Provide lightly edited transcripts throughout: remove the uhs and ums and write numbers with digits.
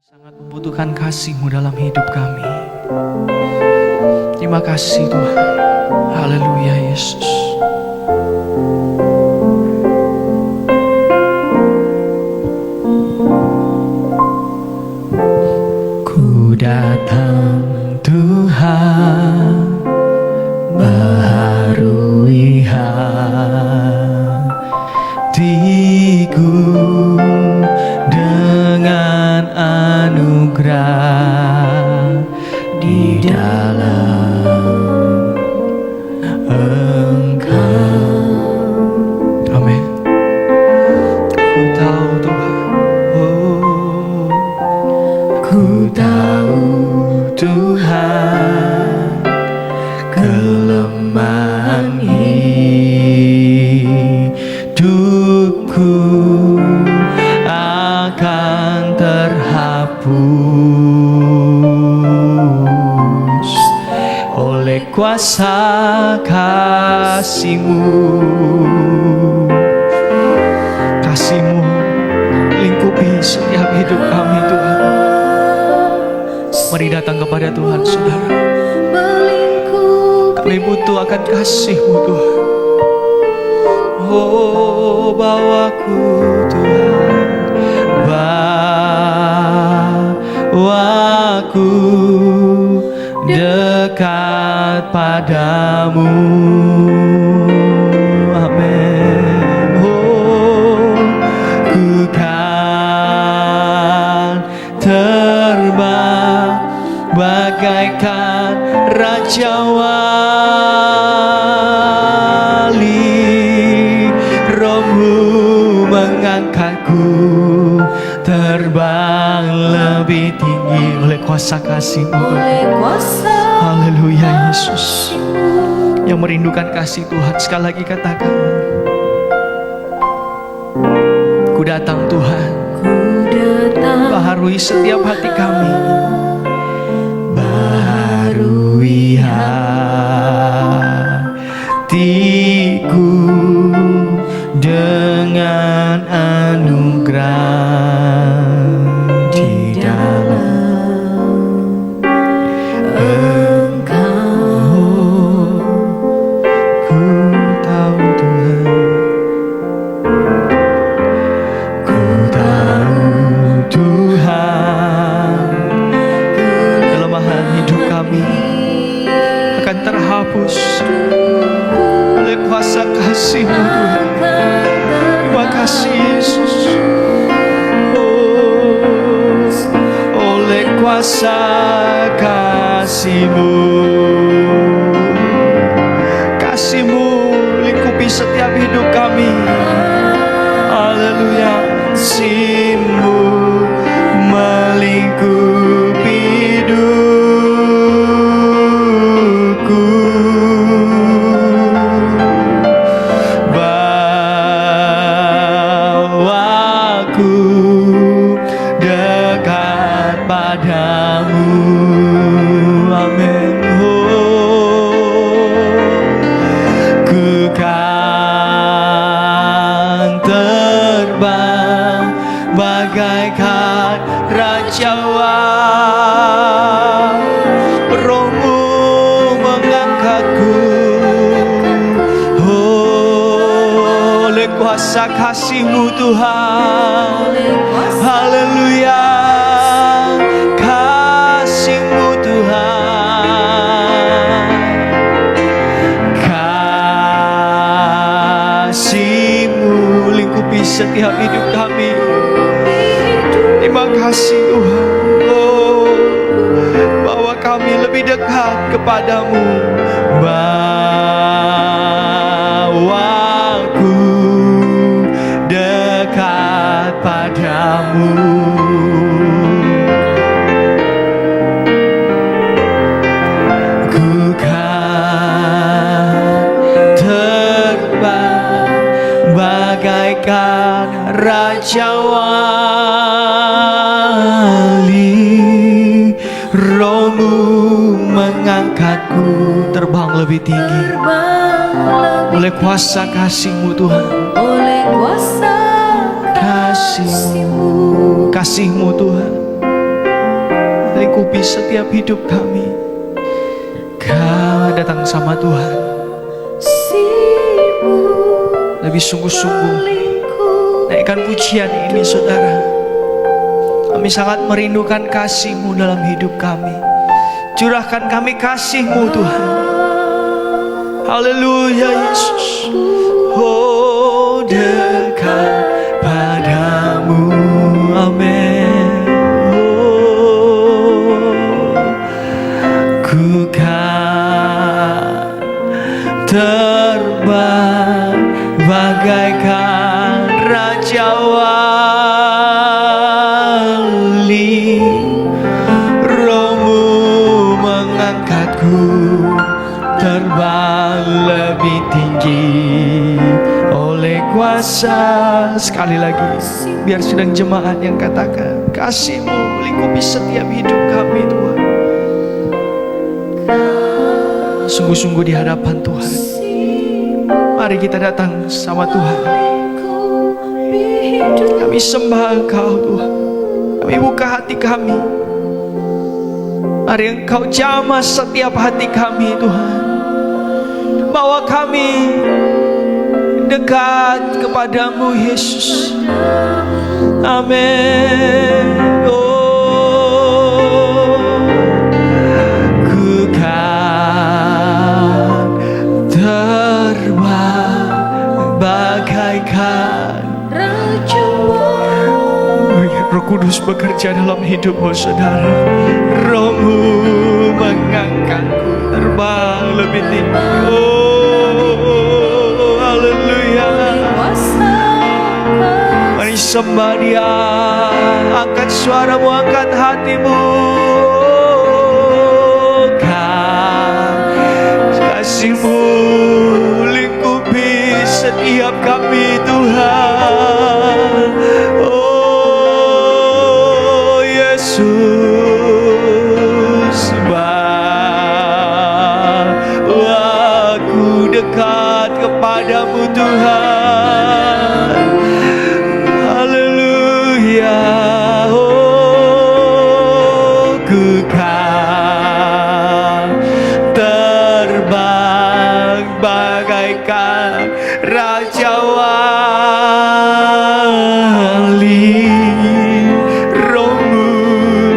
Sangat membutuhkan kasih-Mu dalam hidup kami. Terima kasih Tuhan. Haleluya Yesus. Ku datang Tuhan, baharui hatiku dengan anugerah di dalam Engkau. Amin. Ku tahu Tuhan, oh, ku tahu Tuhan, kelemahan hidupku akan terhapus oleh kuasa kasih-Mu. Kasih-Mu lingkupi setiap hidup kami Tuhan. Mari datang kepada Tuhan saudara. Kami butuh akan kasih-Mu Tuhan. Oh, bawaku Tuhan, bawaku dekat padamu. Amin. Oh, ku kan terbang bagaikan raja wali, Roh-Mu mengangkatku terbang lebih tinggi oleh kuasa kasih-Mu. Haleluya Yesus. Yang merindukan kasih Tuhan, sekali lagi katakan, ku datang Tuhan, baharui setiap hati kami, baharui hatiku dengan anugerah di dalam Engkau. Ku tahu Tuhan, ku tahu Tuhan, kelemahan hidup kami akan terhapus oleh kuasa kasih-Mu Tuhan. Terima kasih Yesus. Oh, oleh kuasa kasih-Mu, kasih-Mu lingkupi setiap hidup kami. Haleluya. Kasih-Mu melingkupi hidupku, bawaku dekat padamu. Amin. Oh, ku kan terbang bagaikan raja wali, Roh-Mu mengangkatku oleh kuasa kasih-Mu Tuhan. Haleluya. Kasih-Mu Tuhan, kasih-Mu lingkupi setiap hidup kami. Terima kasih Tuhan. Oh, bawa kami lebih dekat kepadamu. Bawaku dekat padamu. Ku kan terbang bagaikan raja wali, Roh-Mu mengangkatku terbang lebih tinggi oleh kuasa kasih-Mu Tuhan. Oleh kuasa Kasih-Mu, kasih-Mu Tuhan. lingkupi setiap hidup kami. Kau datang sama Tuhan, lebih sungguh-sungguh naikkan pujian ini saudara. Kami sangat merindukan kasih-Mu dalam hidup kami. Curahkan kami kasih-Mu Tuhan. Haleluya Yesus. Oh dekat padamu, amin. Oh, ku kan terbang bagaikan raja wali. Roh-Mu mengangkatku terbang lebih tinggi oleh kuasa. Sekali lagi, biar sedang jemaat yang katakan, kasih-Mu lingkupi setiap hidup kami Tuhan. Sungguh-sungguh di hadapan Tuhan, mari kita datang sama Tuhan. Kami sembah Engkau Tuhan. Kami buka hati kami. Mari Engkau jamah setiap hati kami Tuhan. Bawa kami dekat kepadamu Yesus. Amin. Oh, ku kan terbang bagaikan raja. Roh Kudus bekerja dalam hidupmu saudara. Roh-Mu mengangkatku terbang lebih tinggi. Oh, haleluya. Mari sembah Dia. Angkat suaramu, angkat hatimu. Kasih-Mu lingkupi setiap kami Tuhan. Oh Yesus, bawa aku dekat kepadamu Tuhan. Haleluya. Oh, ku kan terbang bagaikan raja wali. Roh-Mu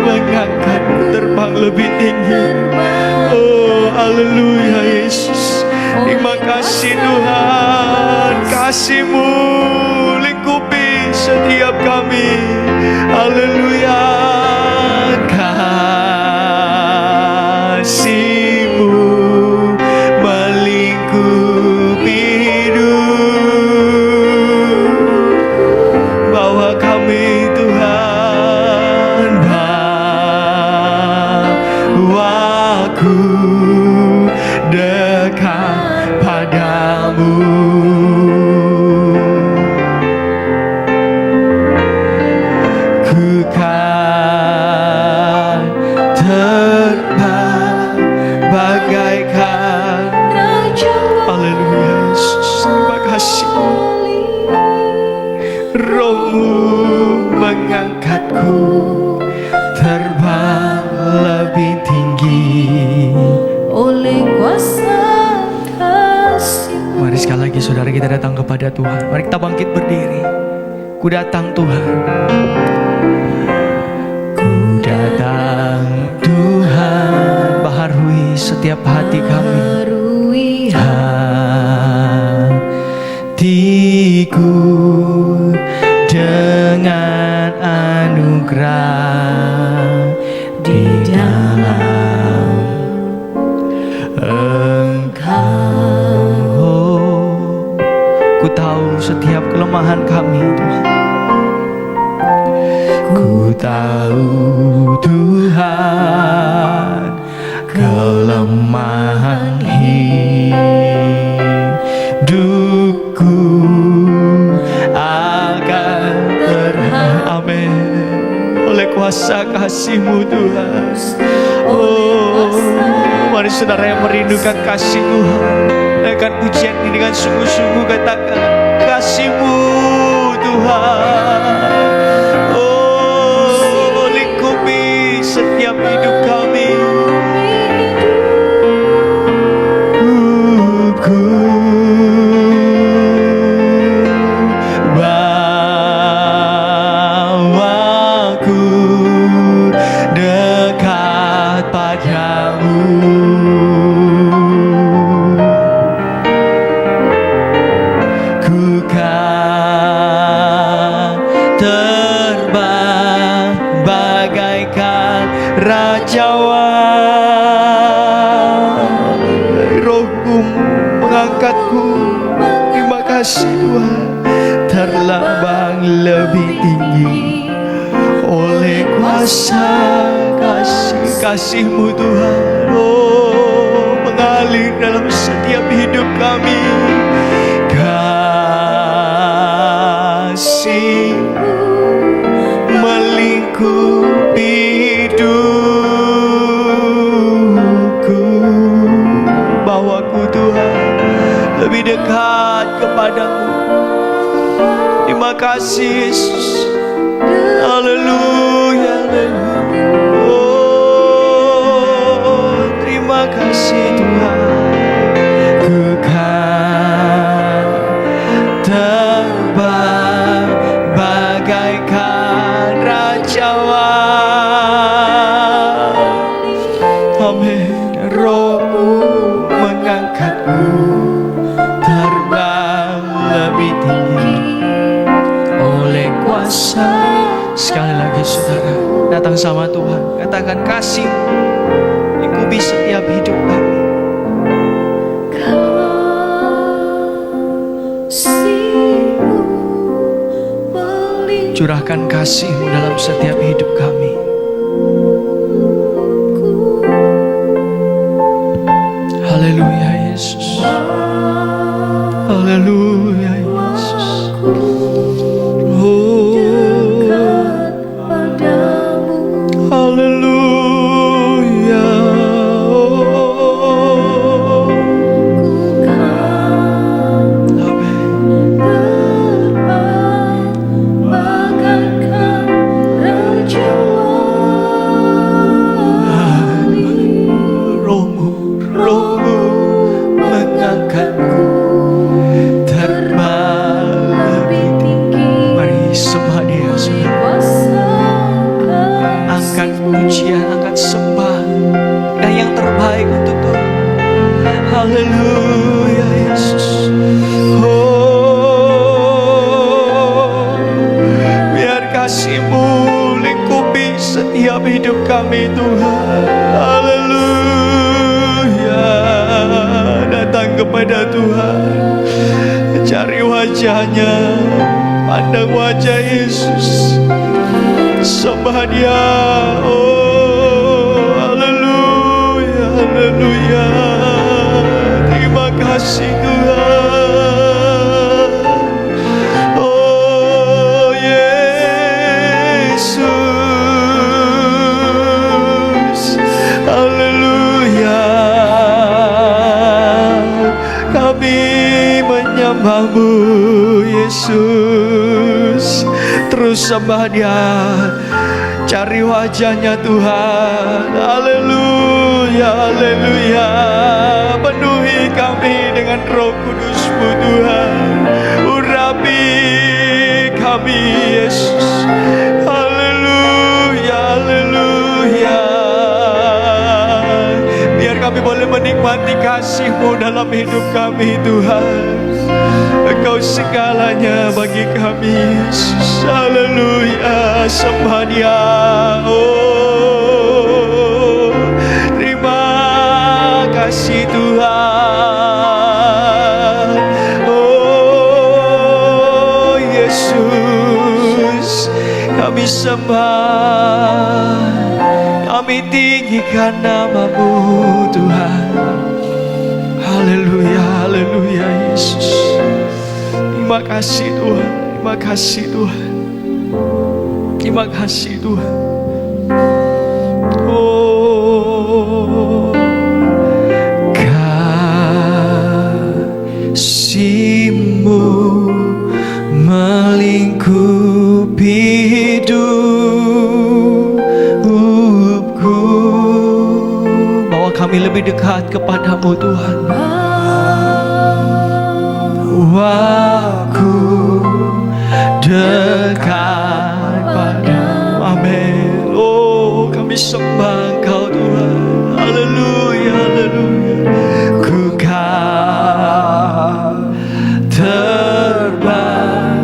mengangkatku terbang lebih tinggi. Oh, haleluya Yesus. Terima kasih Tuhan. Kasih-Mu lingkupi setiap kami. Haleluya. Kasih-Mu melingkupi hidup. Bawa kami Tuhan. Bawa aku dekat padamu. Ku kan terbang bagaikan raja. Haleluya Yesus. Terima kasih. Roh-Mu mengangkatku terbang lebih tinggi oleh kuasa kasih-Mu. Mari sekali lagi saudara kita datang kepada Tuhan. Mari kita bangkit berdiri. Ku datang Tuhan. Ku datang Tuhan. Baharui setiap hati kami. Hatiku dengan anugerah di dalam Engkau. Ku tahu setiap kelemahan kami Tuhan. Ku tahu Tuhan kelemahan hidupku akan amin oleh kuasa kasih-Mu Tuhan. Oh, mari saudara yang merindukan kasih Tuhan, naikkan pujian ini dengan sungguh-sungguh, katakan kasih-Mu Tuhan. Oh, lingkupi setiap hidup Rajawan, Roh-Mu mengangkatku. Terima kasih Tuhan, terbang lebih tinggi oleh kuasa kasih-Mu Tuhan. Oh, mengalir dalam setiap hidup kami. Kasih-Mu melingkupi hidupku. Bawaku Tuhan lebih dekat kepadamu. Terima kasih Yesus. Haleluya, haleluya. Oh, terima kasih Tuhan. Ku kan terbang bagaikan rajawan. Amin. Roh-Mu mengangkatku, terbang lebih tinggi oleh kuasa. Sekali lagi saudara, datang sama Tuhan, katakan kasih lingkupi setiap hidup kami. Curahkan kasih-Mu dalam setiap hidup kami. Haleluya Yesus. Haleluya Yesus. Oh, haleluya. Oh, amin. Roh-Mu mengangkatku, terbang lebih tinggi. Mari sembah Dia, saudara. Angkat pujian, angkat sembah, dan yang terbaik untuk Tuhan. Haleluya Yesus. Oh, biar kasih-Mu lingkupi setiap hidup kami Tuhan. Haleluya. Datang kepada Tuhan, cari wajah-Nya, pandang wajah Yesus, sembah Dia. Oh, haleluya, haleluya. Terima kasih Tuhan. Oh Yesus, haleluya. Kami menyembah-Mu Yesus. Terus sembah Dia, cari wajah-Nya Tuhan. Haleluya, haleluya. Penuhi kami dengan Roh Kudus-Mu Tuhan. Urapi kami Yesus. Haleluya, haleluya. Biar kami boleh menikmati kasih-Mu dalam hidup kami Tuhan. Engkau segalanya bagi kami Yesus. Haleluya, sembah Dia. Oh, terima kasih Tuhan. Oh Yesus, kami sembah, kami tinggikan nama-Mu Tuhan. Haleluya, haleluya Yesus. Terima kasih Tuhan, terima kasih Tuhan. Terima kasih Tuhan. Oh, kasih-Mu melingkupi hidupku. Bawa kami lebih dekat kepada-Mu Tuhan. Aku dekat padamu. Amin. Oh, kami sembah Engkau Tuhan. Haleluya, haleluya. Ku kan terbang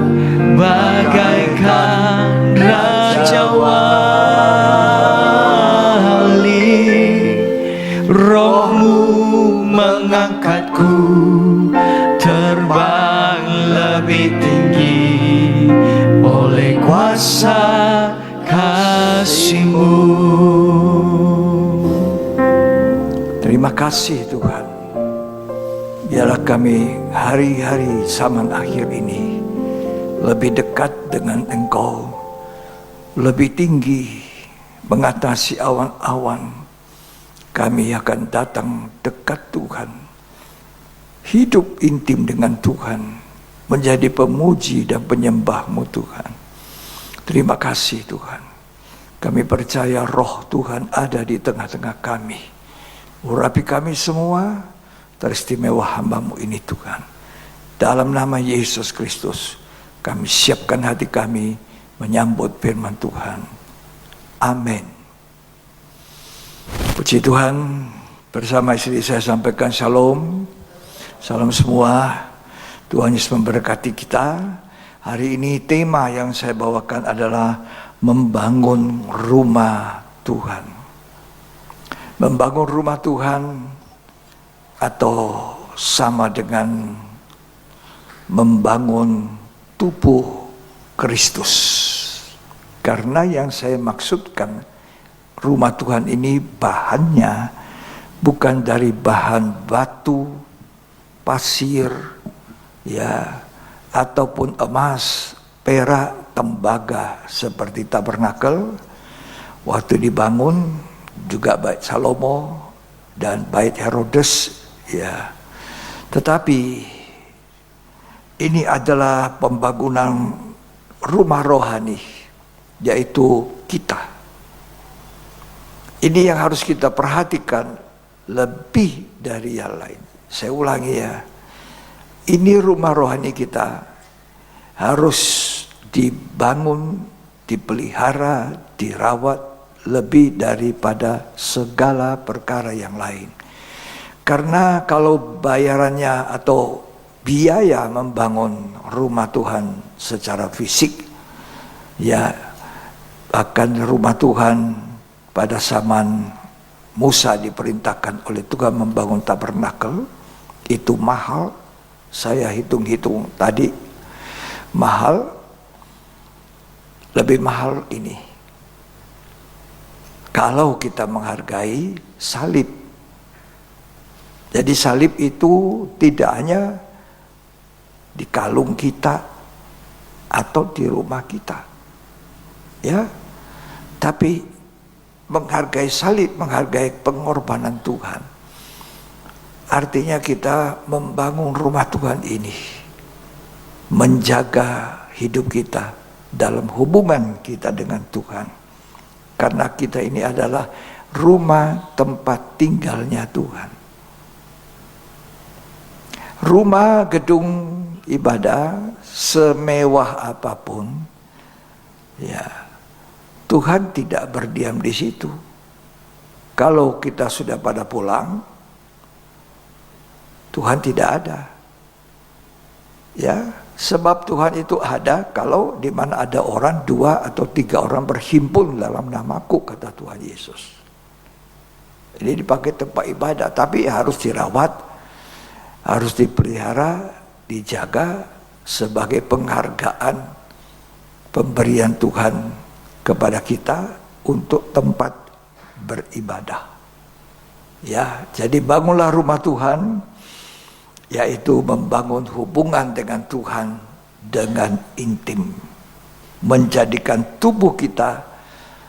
bagaikan rajawan. terbang lebih tinggi oleh kuasa kasih-Mu. Terima kasih Tuhan. Biarlah kami hari-hari zaman akhir ini lebih dekat dengan Engkau, lebih tinggi mengatasi awan-awan. Kami akan datang dekat Tuhan, hidup intim dengan Tuhan, menjadi pemuji dan penyembah-Mu Tuhan. Terima kasih Tuhan. Kami percaya roh Tuhan ada di tengah-tengah kami. Urapi kami semua, teristimewa hamba-Mu ini Tuhan. Dalam nama Yesus Kristus, kami siapkan hati kami menyambut firman Tuhan. Amin. Puji Tuhan, bersama istri saya sampaikan shalom. Salam semua. Tuhan Yesus memberkati kita. Hari ini tema yang saya bawakan adalah membangun rumah Tuhan. Membangun rumah Tuhan atau sama dengan membangun tubuh Kristus. Karena yang saya maksudkan rumah Tuhan ini bahannya bukan dari bahan batu, pasir, ya, ataupun emas, perak, tembaga seperti tabernakel. Waktu dibangun juga bait Salomo dan bait Herodes, ya. Tetapi ini adalah pembangunan rumah rohani, yaitu kita. Ini yang harus kita perhatikan lebih dari yang lain. Saya ulangi ya. Ini rumah rohani kita harus dibangun, dipelihara, dirawat lebih daripada segala perkara yang lain. Karena kalau bayarannya atau biaya membangun rumah Tuhan secara fisik, ya, bahkan rumah Tuhan pada zaman Musa diperintahkan oleh Tuhan membangun tabernakel, itu mahal. Saya hitung-hitung tadi, mahal, lebih mahal ini kalau kita menghargai salib. Jadi salib itu tidak hanya di kalung kita atau di rumah kita, ya, tapi menghargai salib, menghargai pengorbanan Tuhan. Artinya kita membangun rumah Tuhan ini, menjaga hidup kita dalam hubungan kita dengan Tuhan. Karena kita ini adalah rumah tempat tinggalnya Tuhan. Rumah gedung ibadah semewah apapun, ya, Tuhan tidak berdiam di situ. Kalau kita sudah pada pulang, Tuhan tidak ada. Ya, sebab Tuhan itu ada kalau di mana ada orang, 2 atau 3 orang berhimpun dalam namaku, kata Tuhan Yesus. Ini dipakai tempat ibadah, tapi harus dirawat, harus dipelihara, dijaga sebagai penghargaan pemberian Tuhan kepada kita untuk tempat beribadah. Ya, jadi bangunlah rumah Tuhan, yaitu membangun hubungan dengan Tuhan dengan intim, menjadikan tubuh kita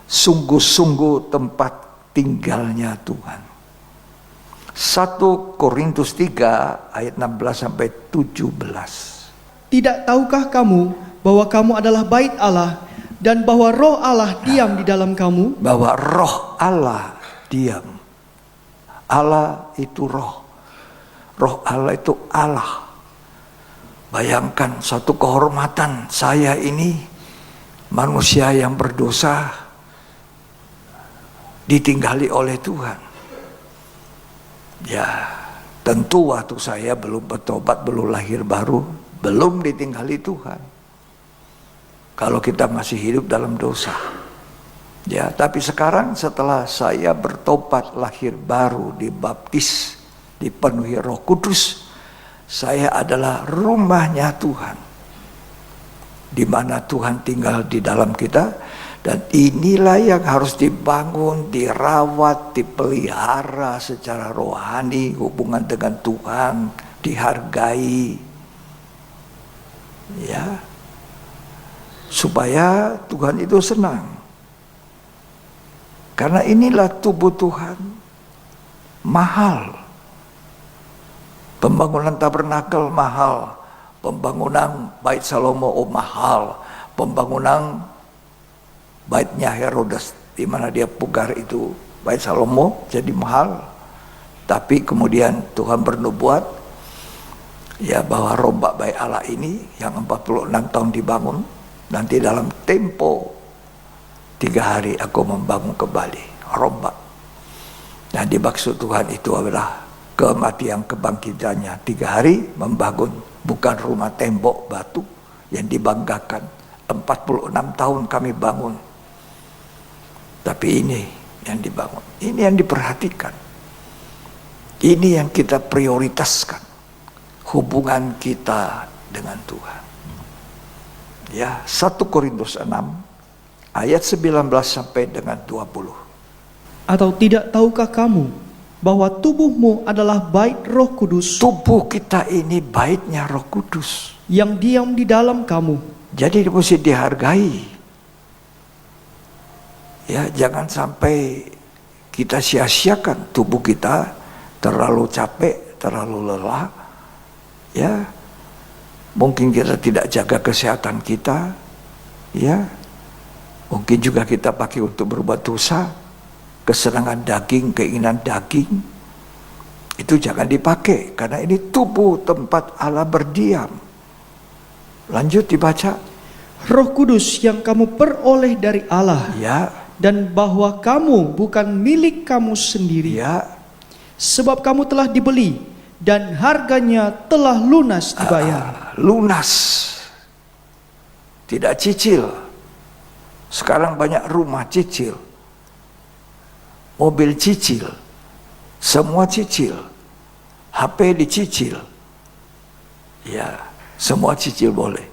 sungguh-sungguh tempat tinggalnya Tuhan. 1 Korintus 3 ayat 16 sampai 17. Tidak tahukah kamu bahwa kamu adalah bait Allah dan bahwa roh Allah diam di dalam kamu? Bahwa roh Allah diam. Allah itu roh. Roh Allah itu Allah. Bayangkan satu kehormatan, saya ini manusia yang berdosa ditinggali oleh Tuhan. Ya, tentu waktu saya belum bertobat, belum lahir baru, belum ditinggali Tuhan. Kalau kita masih hidup dalam dosa. Ya, tapi sekarang setelah saya bertobat, lahir baru, dibaptis, dipenuhi Roh Kudus, Saya adalah rumahnya Tuhan, di mana Tuhan tinggal di dalam kita, dan inilah yang harus dibangun, dirawat, dipelihara secara rohani, hubungan dengan Tuhan, dihargai, ya, supaya Tuhan itu senang. Karena inilah tubuh Tuhan, mahal. Pembangunan tabernakel mahal, pembangunan bait Salomo mahal, pembangunan baitnya Herodes di mana dia pugar itu bait Salomo jadi mahal. Tapi kemudian Tuhan bernubuat ya bahwa rombak bait Allah ini yang 46 tahun dibangun, nanti dalam tempo 3 hari aku membangun kembali rombak. Nah, dimaksud Tuhan itu adalah kematian kebangkitannya 3 hari membangun, bukan rumah tembok batu yang dibanggakan. 46 tahun kami bangun, tapi ini yang dibangun, ini yang diperhatikan, ini yang kita prioritaskan, hubungan kita dengan Tuhan. Ya, 1 Korintus 6 ayat 19 sampai dengan 20. Atau tidak tahukah kamu bahwa tubuhmu adalah bait Roh Kudus Tubuh kita ini baitnya Roh Kudus yang diam di dalam kamu, jadi mesti dihargai. Ya, jangan sampai kita sia-siakan tubuh kita, terlalu capek, terlalu lelah. Ya, mungkin kita tidak jaga kesehatan kita. Ya, mungkin juga kita pakai untuk berbuat dosa, kesenangan daging, keinginan daging. Itu jangan dipakai, karena ini tubuh tempat Allah berdiam. Lanjut dibaca. Roh Kudus yang kamu peroleh dari Allah, Ya, dan bahwa kamu bukan milik kamu sendiri, ya, sebab kamu telah dibeli dan harganya telah lunas dibayar. lunas, tidak cicil. Sekarang banyak rumah cicil, mobil cicil, semua cicil, HP dicicil. Ya, semua cicil boleh.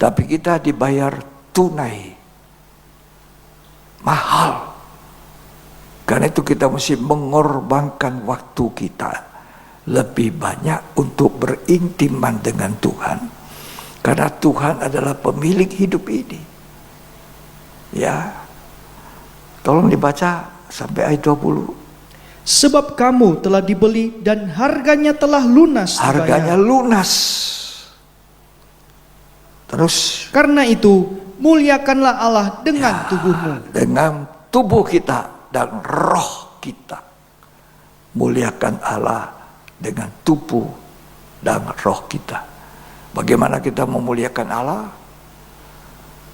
Tapi kita dibayar tunai, mahal. Karena itu kita mesti mengorbankan waktu kita lebih banyak untuk berintiman dengan Tuhan. Karena Tuhan adalah pemilik hidup ini. Ya, tolong dibaca sampai ayat 20. Sebab kamu telah dibeli dan harganya telah lunas Harganya dibayar. lunas. Terus Karena itu muliakanlah Allah dengan tubuhmu. dengan tubuh kita dan roh kita. Muliakan Allah dengan tubuh dan roh kita. Bagaimana kita memuliakan Allah?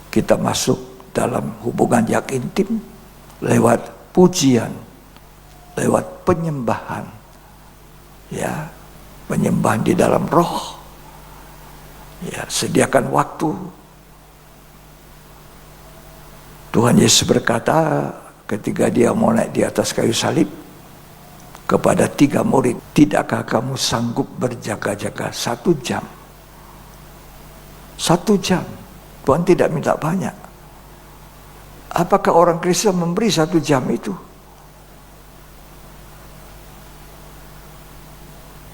Kita masuk dalam hubungan yang intim lewat pujian, lewat penyembahan. Ya, penyembahan di dalam roh. Ya, sediakan waktu. Tuhan Yesus berkata ketika dia mau naik di atas kayu salib kepada 3 murid, tidakkah kamu sanggup berjaga-jaga 1 jam? 1 jam. Tuhan tidak minta banyak. Apakah orang Kristen memberi 1 jam itu?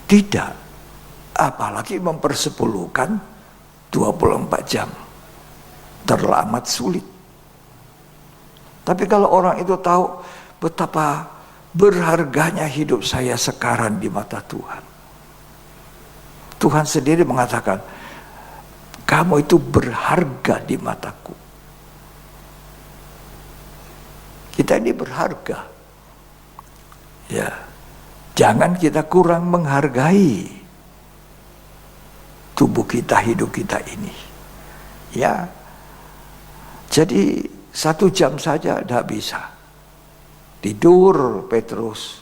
Tidak. Apalagi mempersepuluhkan 24 jam. Terlamat sulit. Tapi kalau orang itu tahu betapa berharganya hidup saya sekarang di mata Tuhan. Tuhan sendiri mengatakan, kamu itu berharga di mataku. Kita ini berharga. Ya, jangan kita kurang menghargai tubuh kita, hidup kita ini. Ya, jadi 1 jam saja tidak bisa. Tidur Petrus,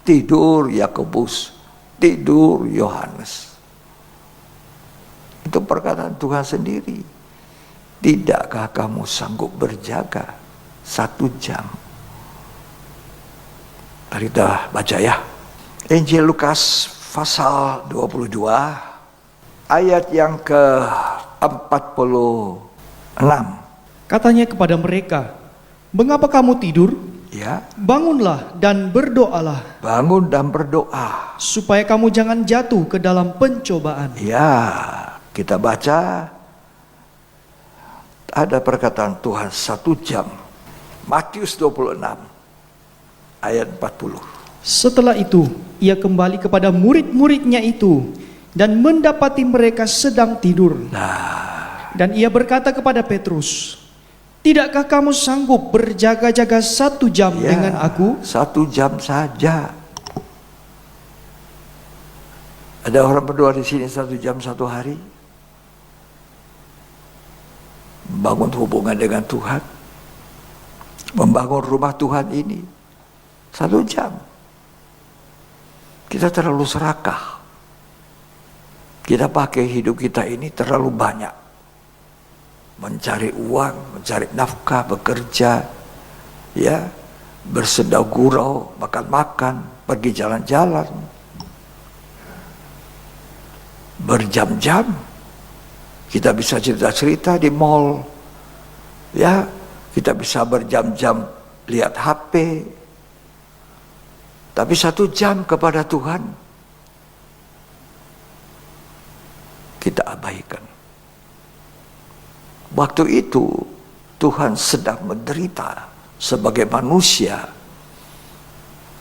tidur Yakobus, tidur Yohanes. Itu perkataan Tuhan sendiri. Tidakkah kamu sanggup berjaga 1 jam? Mari kita baca ya. Injil Lukas pasal 22 ayat yang ke-46. Katanya kepada mereka, "Mengapa kamu tidur? Ya, Bangunlah dan berdoalah, bangun dan berdoa. supaya kamu jangan jatuh ke dalam pencobaan." Ya, kita baca ada perkataan Tuhan 1 jam. Matius 26 ayat 40. Setelah itu, ia kembali kepada murid-muridnya itu dan mendapati mereka sedang tidur. Dan ia berkata kepada Petrus, "Tidakkah kamu sanggup berjaga-jaga 1 jam Ya, dengan aku?" 1 jam saja. Ada orang berdoa di sini 1 jam 1 hari. Membangun hubungan dengan Tuhan. Membangun rumah Tuhan ini 1 jam. Kita terlalu serakah. Kita pakai hidup kita ini terlalu banyak. Mencari uang, mencari nafkah, bekerja, ya, bersendau gurau, makan-makan, pergi jalan-jalan, berjam-jam. Kita bisa cerita-cerita di mall, ya, kita bisa berjam-jam lihat HP. Tapi 1 jam kepada Tuhan kita abaikan. Waktu itu Tuhan sedang menderita sebagai manusia.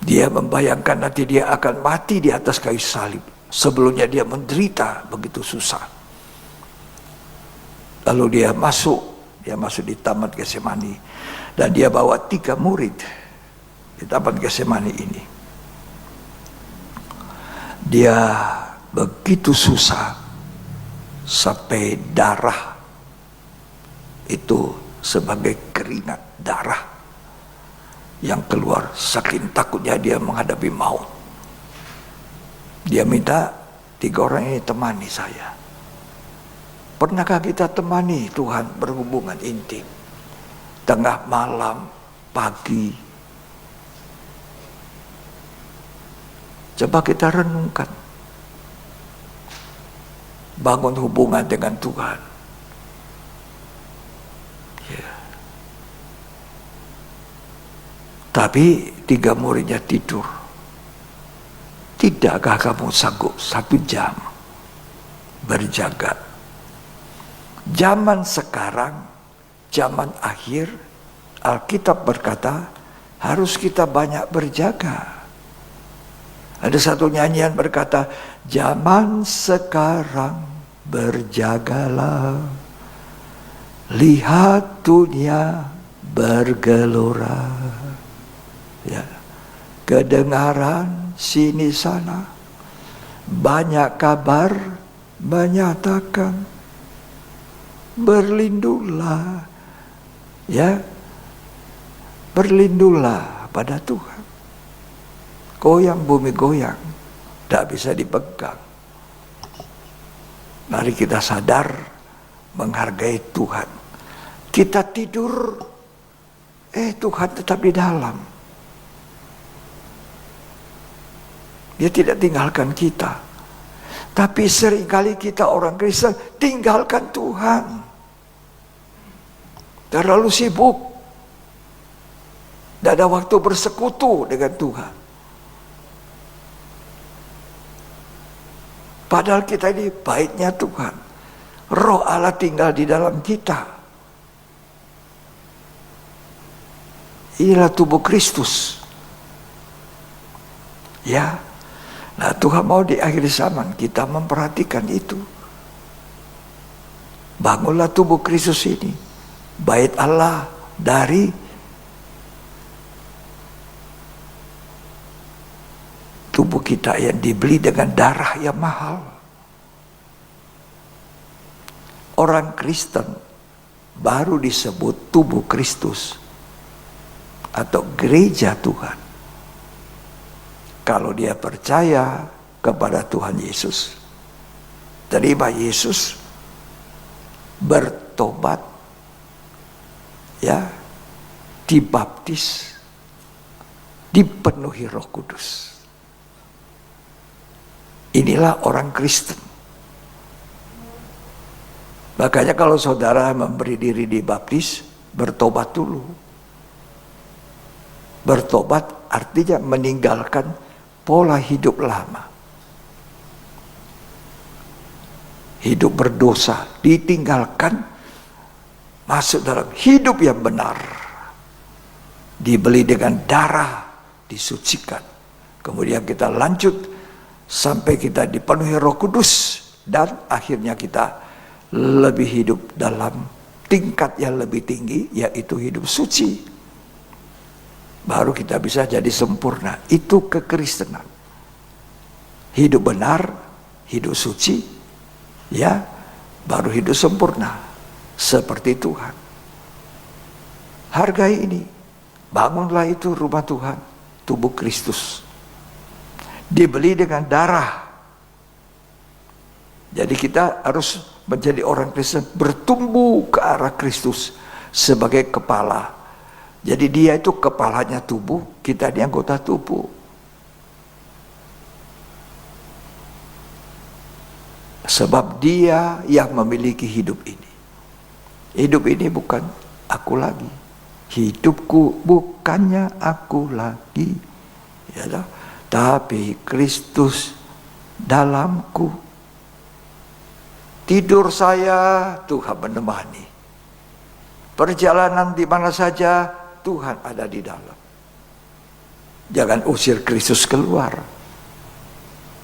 Dia membayangkan nanti dia akan mati di atas kayu salib. Sebelumnya dia menderita begitu susah. Lalu dia masuk di Taman Getsemani. Dan dia bawa 3 murid di Taman Getsemani ini. Dia begitu susah sampai darah itu sebagai keringat darah yang keluar, saking takutnya dia menghadapi maut. Dia minta 3 orang ini temani saya. Pernahkah kita temani Tuhan berhubungan intim? Tengah malam, pagi. Coba kita renungkan. Bangun hubungan dengan Tuhan. Ya. Tapi 3 muridnya tidur. Tidakkah kamu sanggup 1 jam berjaga? Zaman sekarang, zaman akhir, Alkitab berkata harus kita banyak berjaga. Ada satu nyanyian berkata, zaman sekarang berjagalah, lihat dunia bergelora. Ya. Kedengaran sini sana, banyak kabar menyatakan, berlindunglah, ya, berlindunglah pada Tuhan. Goyang bumi goyang, tidak bisa dipegang. Mari kita sadar, menghargai Tuhan. Kita tidur, Tuhan tetap di dalam. Dia tidak tinggalkan kita. Tapi seringkali kita orang Kristen tinggalkan Tuhan. Terlalu sibuk. Tidak ada waktu bersekutu dengan Tuhan. Padahal kita ini baiknya Tuhan. Roh Allah tinggal di dalam kita. Inilah tubuh Kristus. Ya. Nah, Tuhan mau di akhir zaman kita memperhatikan itu. Bangunlah tubuh Kristus ini. Bait Allah dari tubuh kita yang dibeli dengan darah yang mahal. Orang Kristen baru disebut tubuh Kristus atau gereja Tuhan kalau dia percaya kepada Tuhan Yesus, terima Yesus, bertobat, ya, dibaptis, dipenuhi Roh Kudus. Inilah orang Kristen. Makanya kalau saudara memberi diri dibaptis, bertobat dulu. Bertobat artinya meninggalkan pola hidup lama. Hidup berdosa ditinggalkan, masuk dalam hidup yang benar. Dibeli dengan darah, disucikan. Kemudian kita lanjut sampai kita dipenuhi Roh Kudus, dan akhirnya kita lebih hidup dalam tingkat yang lebih tinggi, yaitu hidup suci. Baru kita bisa jadi sempurna. Itu kekristenan. Hidup benar, hidup suci, ya, baru hidup sempurna seperti Tuhan. Hargai ini. Bangunlah itu rumah Tuhan, tubuh Kristus. Dibeli dengan darah. Jadi kita harus menjadi orang Kristen, bertumbuh ke arah Kristus sebagai kepala. Jadi dia itu kepalanya tubuh, kita ini anggota tubuh. Sebab dia yang memiliki hidup ini. Hidup ini bukan aku lagi. Hidupku bukannya aku lagi, ya toh, tapi Kristus dalamku. Tidur saya, Tuhan menemani. Perjalanan di mana saja, Tuhan ada di dalam. Jangan usir Kristus keluar.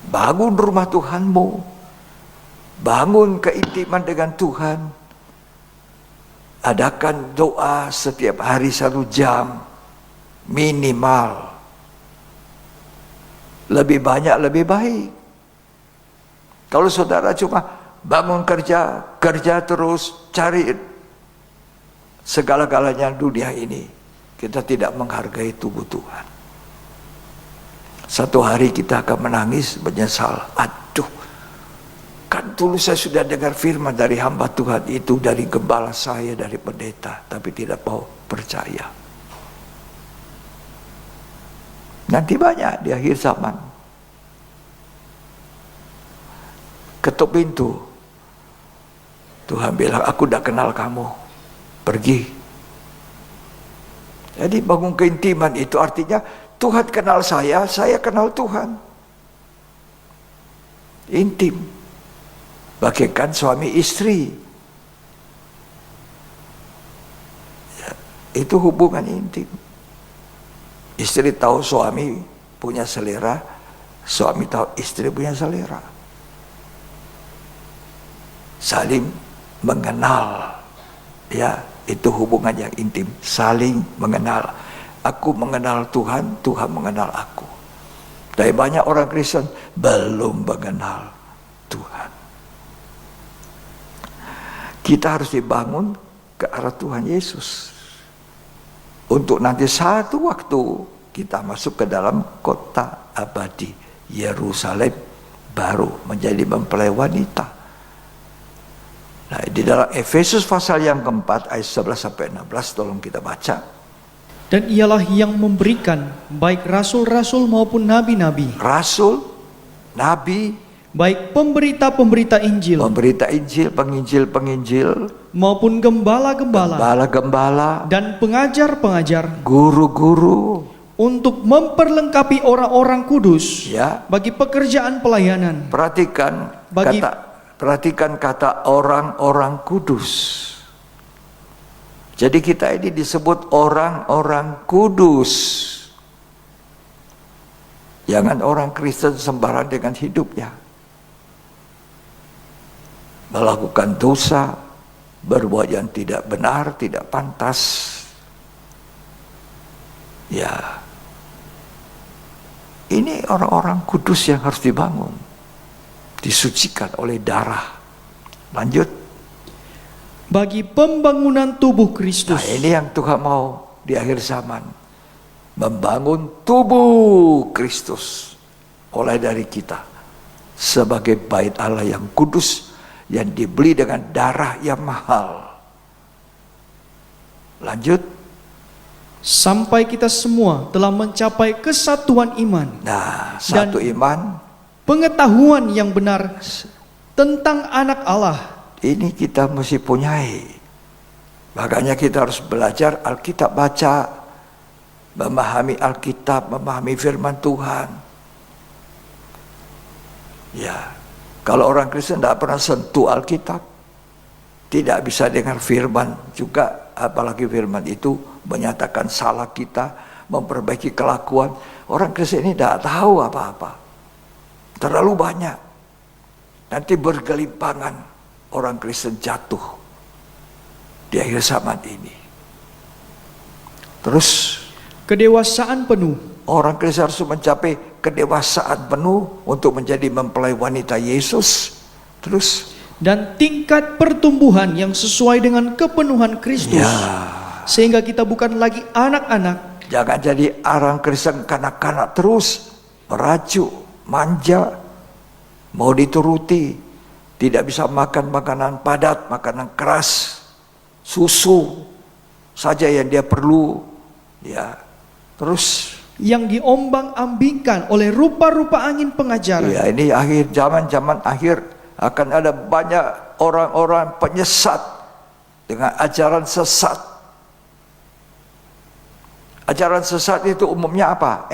Bangun rumah Tuhanmu. Bangun keintiman dengan Tuhan. Adakan doa setiap hari 1 jam minimal. Lebih banyak lebih baik. Kalau saudara cuma bangun kerja terus, cari segala-galanya dunia ini, kita tidak menghargai tubuh Tuhan. Satu hari kita akan menangis, menyesal. Aduh, kan dulu saya sudah dengar firman dari hamba Tuhan itu, dari gembala saya, dari pendeta, tapi tidak mau percaya. Nanti banyak di akhir zaman. Ketuk pintu. Tuhan bilang, aku udah kenal kamu. Pergi. Jadi bangun keintiman itu artinya Tuhan kenal saya kenal Tuhan. Intim. Bagaikan suami istri. Ya, itu hubungan intim. Istri tahu suami punya selera, suami tahu istri punya selera. Saling mengenal. Ya, itu hubungan yang intim. Saling mengenal. Aku mengenal Tuhan, Tuhan mengenal aku. Tapi banyak orang Kristen belum mengenal Tuhan. Kita harus dibangun ke arah Tuhan Yesus. Untuk nanti satu waktu kita masuk ke dalam kota abadi, Yerusalem baru, menjadi mempelai wanita. Nah, di dalam Efesus pasal yang keempat ayat 11-16 tolong kita baca. Dan ialah yang memberikan baik rasul-rasul maupun nabi-nabi. Rasul, nabi, baik pemberita-pemberita Injil, pemberita Injil, penginjil-penginjil, maupun gembala-gembala, gembala-gembala, dan pengajar-pengajar, guru-guru, untuk memperlengkapi orang-orang kudus, ya, bagi pekerjaan pelayanan. Perhatikan kata orang-orang kudus. Jadi kita ini disebut orang-orang kudus. Jangan orang Kristen sembarang dengan hidupnya. Melakukan dosa, berbuat yang tidak benar, tidak pantas. Ya, ini orang-orang kudus yang harus dibangun, disucikan oleh darah. Lanjut. Bagi pembangunan tubuh Kristus. Nah, ini yang Tuhan mau di akhir zaman. Membangun tubuh Kristus. Mulai dari kita. Sebagai bait Allah yang kudus, yang dibeli dengan darah yang mahal. Lanjut. Sampai kita semua telah mencapai kesatuan iman. Nah, satu iman. pengetahuan yang benar tentang anak Allah. Ini kita mesti punyai. Makanya kita harus belajar Alkitab, baca, memahami Alkitab, memahami firman Tuhan. Ya, kalau orang Kristen tidak pernah sentuh Alkitab, tidak bisa dengar firman juga, apalagi firman itu menyatakan salah kita, memperbaiki kelakuan. Orang Kristen ini tidak tahu apa-apa. Terlalu banyak. Nanti bergelimpangan orang Kristen jatuh di akhir zaman ini. Terus Kedewasaan penuh. orang Kristen harus mencapai kedewasaan penuh untuk menjadi mempelai wanita Yesus. Terus Dan tingkat pertumbuhan yang sesuai dengan kepenuhan Kristus. ya, Sehingga kita bukan lagi anak-anak. jangan jadi orang Kristen kanak-kanak terus, merajuk, manja, mau dituruti, tidak bisa makan makanan padat, makanan keras, susu saja yang dia perlu, ya. Terus Yang diombang-ambingkan oleh rupa-rupa angin pengajaran. ya, ini akhir zaman akhir akan ada banyak orang-orang penyesat dengan ajaran sesat. Ajaran sesat itu umumnya apa?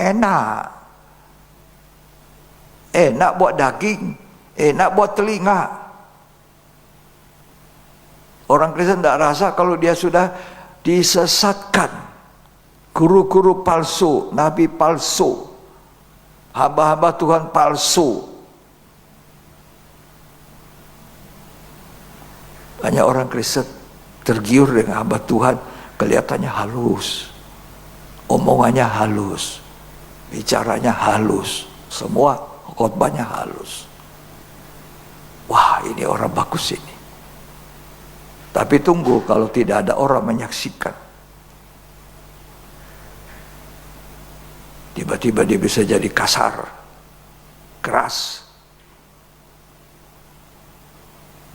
Enak buat daging, enak buat telinga. Orang Kristen tidak rasa kalau dia sudah disesatkan. Guru-guru palsu, nabi palsu, hamba-hamba Tuhan palsu. Banyak orang Kristen tergiur dengan hamba Tuhan, kelihatannya halus, omongannya halus, bicaranya halus, semua khotbahnya halus. Wah, ini orang bagus ini. Tapi tunggu, kalau tidak ada orang menyaksikan, tiba-tiba dia bisa jadi kasar, keras.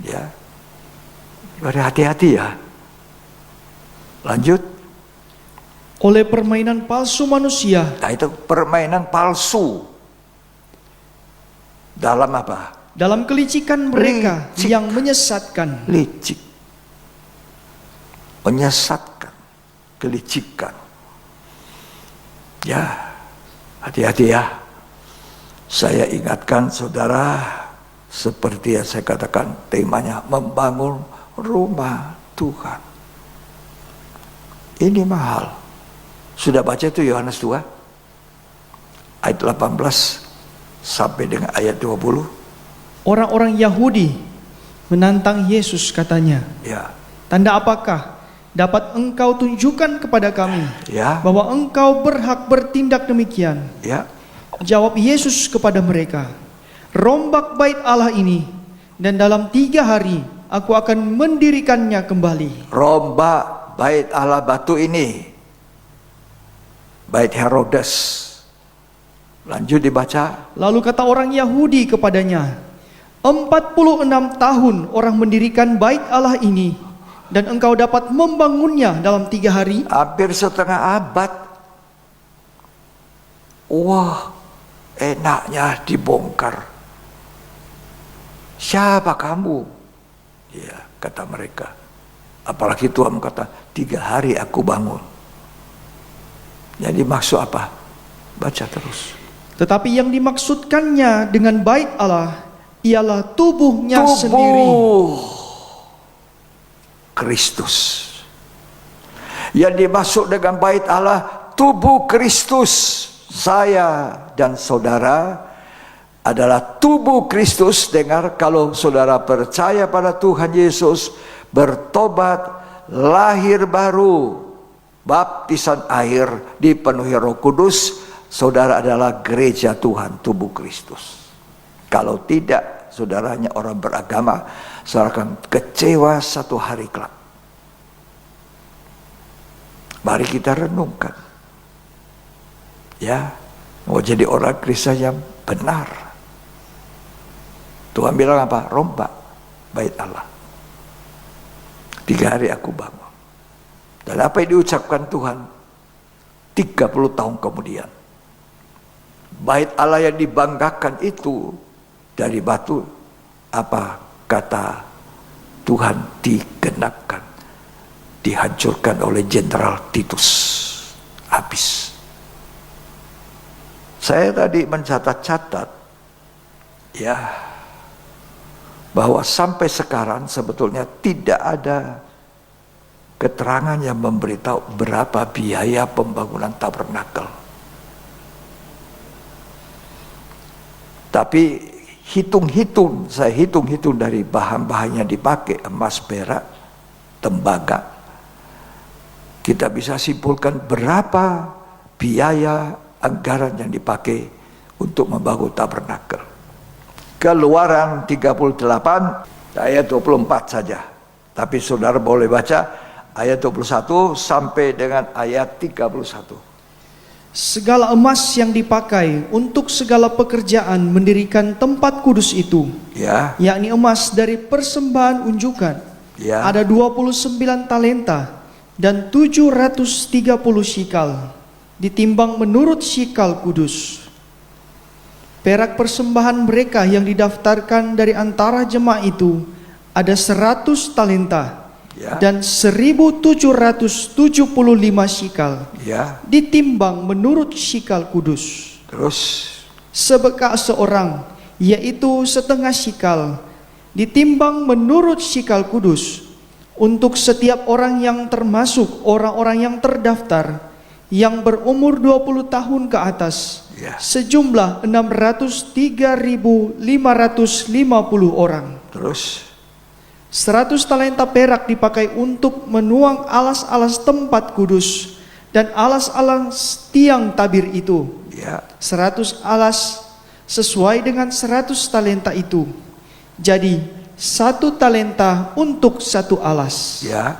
Ya, berhati-hati ya. Lanjut. Oleh permainan palsu manusia. Nah, itu permainan palsu. Dalam apa? Dalam kelicikan mereka Licik. yang menyesatkan. Licik. Menyesatkan. Kelicikan. Ya, hati-hati ya. Saya ingatkan saudara, seperti yang saya katakan, temanya membangun rumah Tuhan. Ini mahal. Sudah baca itu Yohanes 2 ayat 18 sampai dengan ayat 20. Orang-orang Yahudi menantang Yesus, katanya, Ya, tanda apakah dapat engkau tunjukkan kepada kami ya, bahwa engkau berhak bertindak demikian? ya. Jawab Yesus kepada mereka, rombak bait Allah ini, dan dalam 3 hari aku akan mendirikannya kembali. Rombak bait Allah batu ini, bait Herodes. Lanjut dibaca. Lalu kata orang Yahudi kepadanya, 46 tahun orang mendirikan bait Allah ini, dan engkau dapat membangunnya dalam 3 hari? Hampir setengah abad. Wah, enaknya dibongkar. Siapa kamu? Ya, kata mereka. Apalagi Tuhan kata, 3 hari aku bangun. Jadi maksud apa? Baca terus. Tetapi yang dimaksudkannya dengan bait Allah ialah tubuhnya sendiri. Kristus. Yang dimaksud dengan bait Allah, tubuh Kristus. Saya dan saudara adalah tubuh Kristus. Dengar, kalau saudara percaya pada Tuhan Yesus, bertobat, lahir baru, baptisan air, dipenuhi Roh Kudus, saudara adalah gereja Tuhan, tubuh Kristus. Kalau tidak, saudaranya orang beragama, saudara akan kecewa satu hari kelak. Mari kita renungkan. Ya, mau jadi orang Kristen yang benar. Tuhan bilang apa? Rombak bait Allah. 3 hari aku bangun. Dan apa yang diucapkan Tuhan 30 tahun kemudian, bait Allah yang dibanggakan itu dari batu, apa kata Tuhan digenapkan, dihancurkan oleh Jenderal Titus, habis. Saya tadi mencatat-catat ya, bahwa sampai sekarang sebetulnya tidak ada keterangan yang memberitahu berapa biaya pembangunan tabernakel. Tapi saya hitung-hitung dari bahan-bahan yang dipakai, emas, perak, tembaga, kita bisa simpulkan berapa biaya anggaran yang dipakai untuk membangun tabernakel. Keluaran 38 ayat 24 saja. Tapi saudara boleh baca ayat 21 sampai dengan ayat 31. Segala emas yang dipakai untuk segala pekerjaan mendirikan tempat kudus itu, Ya, yakni emas dari persembahan unjukan, ya. ada 29 talenta dan 730 shikal, ditimbang menurut shikal kudus. Perak persembahan mereka yang didaftarkan dari antara jemaah itu ada 100 talenta Ya. dan 1775 shikal, Ya, ditimbang menurut shikal kudus. terus Sebekak seorang, yaitu setengah shikal, ditimbang menurut shikal kudus, untuk setiap orang yang termasuk orang-orang yang terdaftar, yang berumur 20 tahun ke atas, Ya. sejumlah 603.550 orang. terus 100 talenta perak dipakai untuk menuang alas-alas tempat kudus dan alas-alas tiang tabir itu. ya, 100 alas sesuai dengan 100 talenta itu. Jadi 1 talenta untuk 1 alas. ya,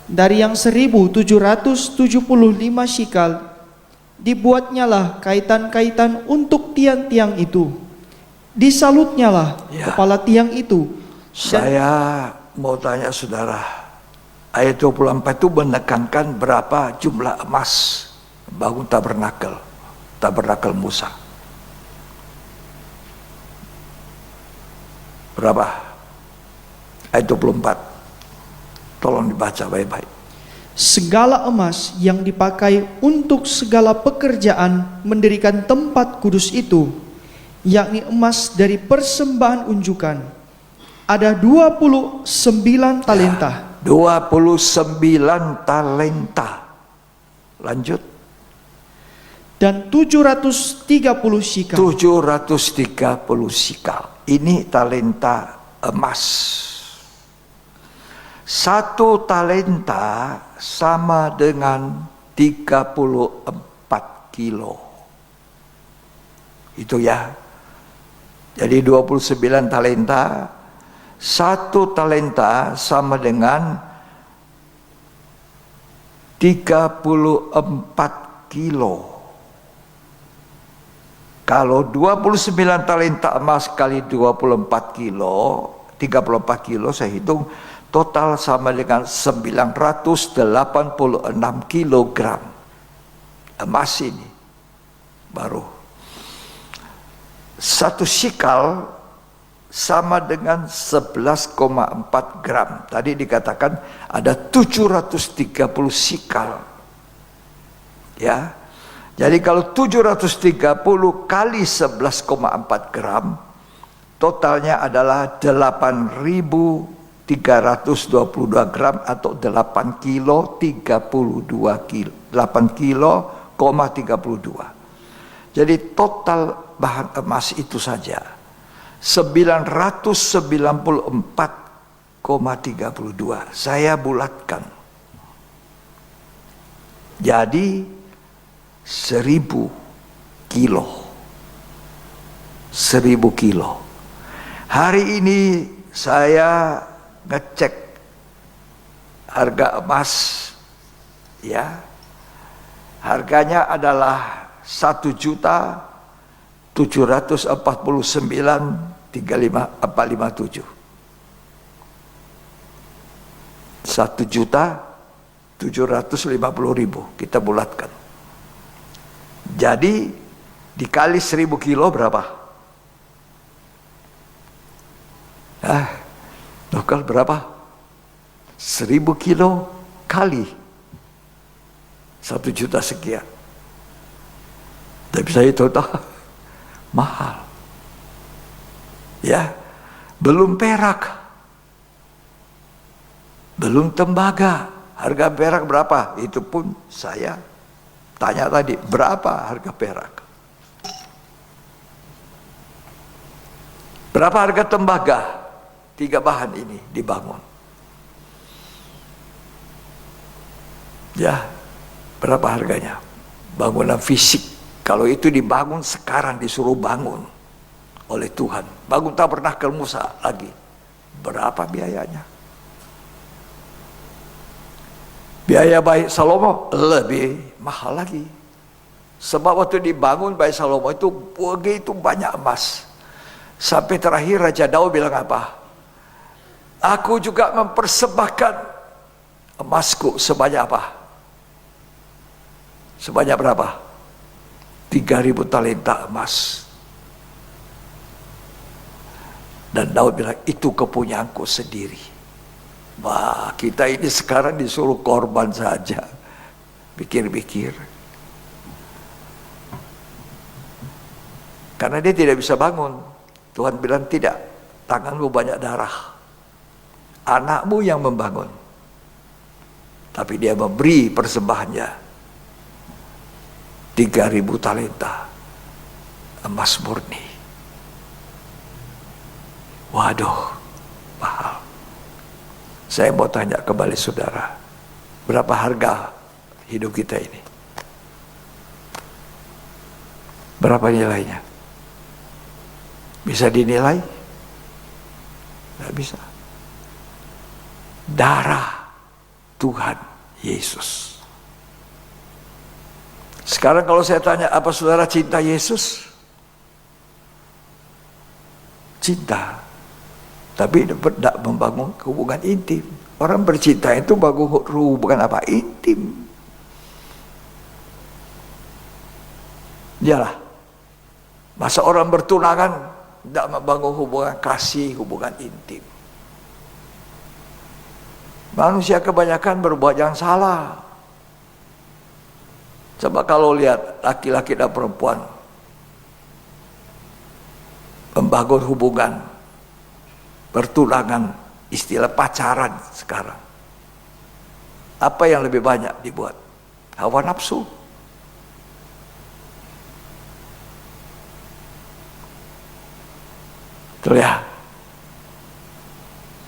Dari yang 1775 shikal dibuatnyalah kaitan-kaitan untuk tiang-tiang itu. Disalutnyalah Ya. kepala tiang itu. saya mau tanya saudara, ayat 24 itu menekankan berapa jumlah emas bangun tabernakel Musa. Berapa? Ayat 24. Tolong dibaca baik-baik. Segala emas yang dipakai untuk segala pekerjaan mendirikan tempat kudus itu, yakni emas dari persembahan unjukan, ada 29 talenta. 29 talenta. Lanjut. Dan 730 shikal. 730 shikal. Ini talenta emas. 1 talenta sama dengan 34 kilo. Itu ya. Jadi 29 talenta, 1 talenta sama dengan 34 kilo. Kalau 29 talenta emas kali 24 kilo, 34 kilo saya hitung, total sama dengan 986 kilogram emas ini. Baru 1 shikal sama dengan 11,4 gram. Tadi dikatakan ada 730 shikal. Ya. Jadi kalau 730 kali 11,4 gram, totalnya adalah 8.322 gram atau 8 kilo 32 kilo. 8 kilo, 32. Jadi total bahan emas itu saja 994,32. Saya bulatkan. Jadi 1000 kilo. 1000 kilo. Hari ini saya ngecek harga emas, ya. Harganya adalah 1.749.457. 1.750.000 kita bulatkan. Jadi dikali 1000 kilo berapa? kali berapa? 1000 kilo kali 1 juta sekian. Tapi saya tahu mahal. Ya, belum perak, belum tembaga. Harga perak berapa? Itu pun saya tanya tadi, berapa harga perak? Berapa harga tembaga? 3 bahan ini dibangun. Ya, berapa harganya? Bangunan fisik. Kalau itu dibangun sekarang, disuruh bangun oleh Tuhan, bangun tabernakel Musa lagi, berapa biayanya? Biaya Bait Salomo lebih mahal lagi. Sebab waktu dibangun Bait Salomo itu begitu banyak emas. Sampai terakhir Raja Daud bilang apa? Aku juga mempersembahkan emasku sebanyak apa? Sebanyak berapa? 3000 talenta emas. Dan Daud bilang, itu kepunyaanku sendiri. Wah, kita ini sekarang disuruh korban saja. Pikir-pikir. Karena dia tidak bisa bangun. Tuhan bilang, tidak, tanganmu banyak darah. Anakmu yang membangun. Tapi dia memberi persembahannya 3000 talenta emas murni. Waduh, mahal. Saya mau tanya kembali saudara, berapa harga hidup kita ini? Berapa nilainya? Bisa dinilai? Tidak bisa. Darah Tuhan Yesus. Sekarang kalau saya tanya, apa saudara cinta Yesus? Cinta. Tapi tidak membangun hubungan intim. Orang bercinta itu bangun hubungan apa? Intim. Iyalah. Masa orang bertunangan tidak membangun hubungan kasih, hubungan intim. Manusia kebanyakan berbuat yang salah. Coba kalau lihat laki-laki dan perempuan membangun hubungan bertunangan, istilah pacaran sekarang. Apa yang lebih banyak dibuat? Hawa nafsu. Betul ya?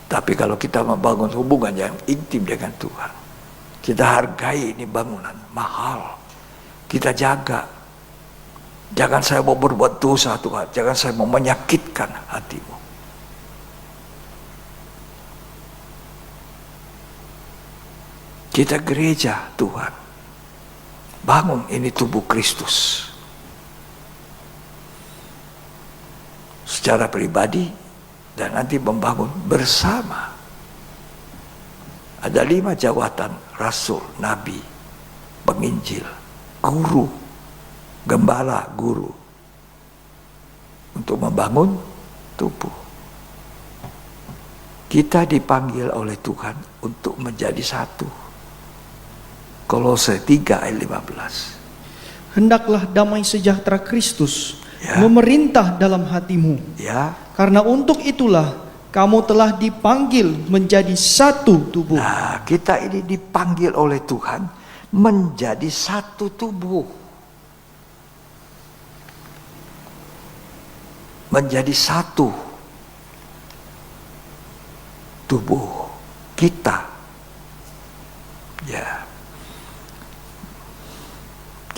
Tapi kalau kita membangun hubungan yang intim dengan Tuhan, kita hargai ini bangunan, mahal. Kita jaga. Jangan saya mau berbuat dosa Tuhan, jangan saya mau menyakitkan hatimu. Kita gereja Tuhan, bangun ini tubuh Kristus. Secara pribadi dan nanti membangun bersama. Ada 5 jawatan: rasul, nabi, penginjil, guru, gembala, guru, untuk membangun tubuh. Kita dipanggil oleh Tuhan untuk menjadi satu. Kolose 3 ayat 15. Hendaklah damai sejahtera Kristus memerintah dalam hatimu. Ya. Karena untuk itulah kamu telah dipanggil menjadi satu tubuh. Nah, kita ini dipanggil oleh Tuhan menjadi satu tubuh. Menjadi satu tubuh kita. Ya.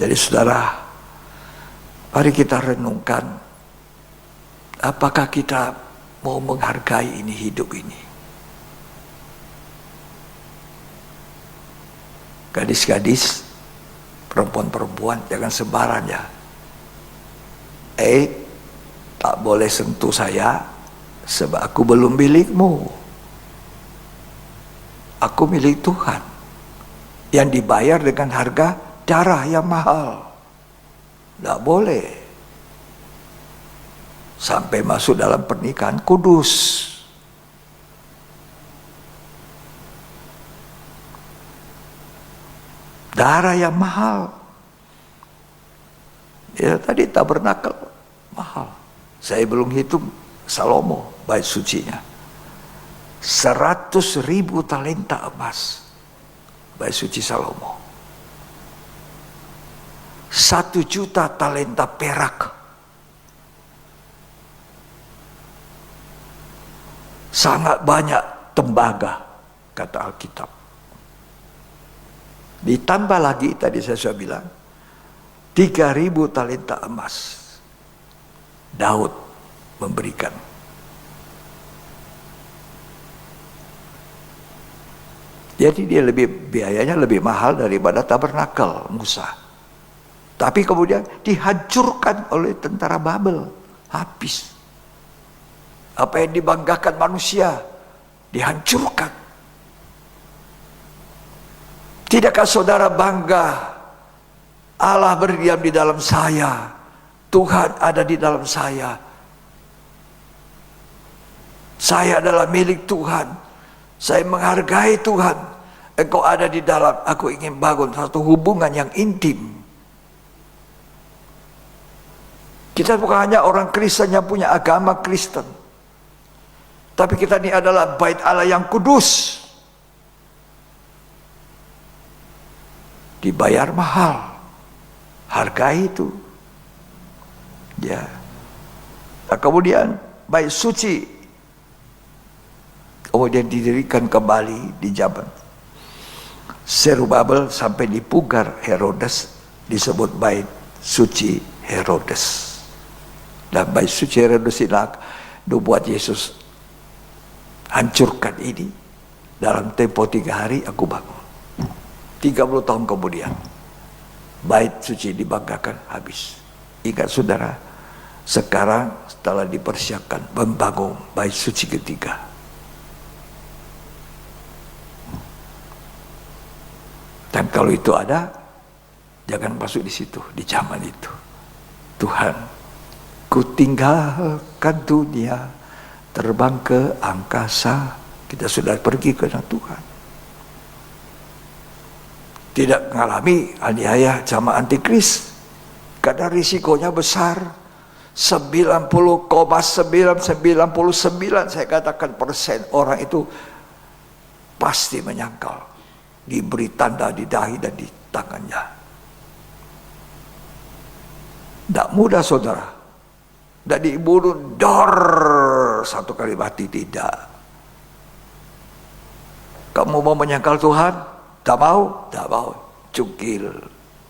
Jadi saudara, mari kita renungkan, apakah kita mau menghargai ini hidup ini? Gadis-gadis, perempuan-perempuan, jangan sembarangan ya. Tak boleh sentuh saya, sebab aku belum milikmu. Aku milik Tuhan, yang dibayar dengan harga darah yang mahal. Tidak boleh sampai masuk dalam pernikahan kudus. darah yang mahal. Ya tadi tabernakel mahal. Saya belum hitung Salomo bait sucinya. 100.000 talenta emas bait suci Salomo. 1 juta talenta perak. Sangat banyak tembaga, kata Alkitab. Ditambah lagi tadi saya sudah bilang 3.000 talenta emas Daud memberikan. Jadi dia biayanya lebih mahal daripada tabernakel Musa. Tapi kemudian dihancurkan oleh tentara Babel, habis. Apa yang dibanggakan manusia dihancurkan. Tidakkah saudara bangga Allah berdiam di dalam saya, Tuhan ada di dalam saya adalah milik Tuhan, saya menghargai Tuhan, Engkau ada di dalam, aku ingin bangun satu hubungan yang intim. Kita bukan hanya orang Kristen yang punya agama Kristen, tapi kita ini adalah bait Allah yang kudus, dibayar mahal, hargai itu. Ya. Nah, kemudian bait suci kemudian didirikan kembali di zaman Zerubabel sampai dipugar Herodes, disebut bait suci Herodes. Dan bait suci Herodes ini dibuat Yesus hancurkan ini. Dalam tempo 3 hari aku bangun. 30 tahun kemudian bait suci dibanggakan, habis. Ingat saudara, sekarang setelah dipersiapkan membangun bait suci ketiga. Dan kalau itu ada, jangan masuk di situ, di zaman itu. Tuhan, ku tinggalkan dunia, terbang ke angkasa. Kita sudah pergi ke Tuhan. Tidak mengalami aniaya zaman antikris, karena risikonya besar. 90,999 saya katakan persen orang itu pasti menyangkal, diberi tanda di dahi dan di tangannya. Tidak mudah saudara, tidak dibunuh dor satu kali mati, tidak. Kamu mau menyangkal Tuhan? Tak mau? Tak mau. Cungkil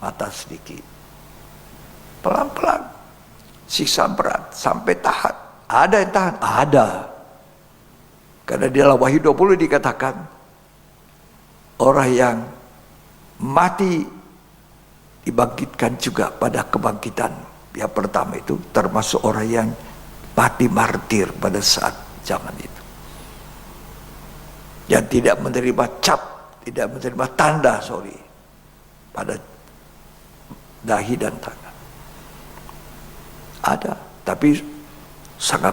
mata sedikit. Pelan-pelan. Siksa berat. Sampai tahan. Ada yang tahan? Ada. Karena di dalam Wahyu 20 dikatakan, orang yang mati dibangkitkan juga pada kebangkitan. Yang pertama itu termasuk orang yang mati martir pada saat zaman itu. Yang tidak menerima cap, tidak menerima tanda, pada dahi dan tangan. Ada, tapi sangat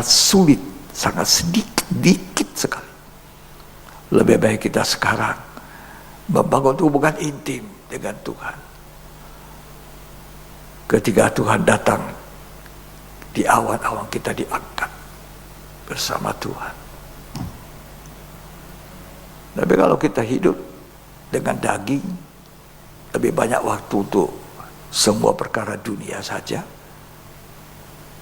sulit, sangat sedikit sekali. Lebih baik kita sekarang membangun hubungan intim dengan Tuhan. Ketika Tuhan datang, di awan-awan kita diangkat bersama Tuhan. Tapi kalau kita hidup dengan daging, lebih banyak waktu untuk semua perkara dunia saja.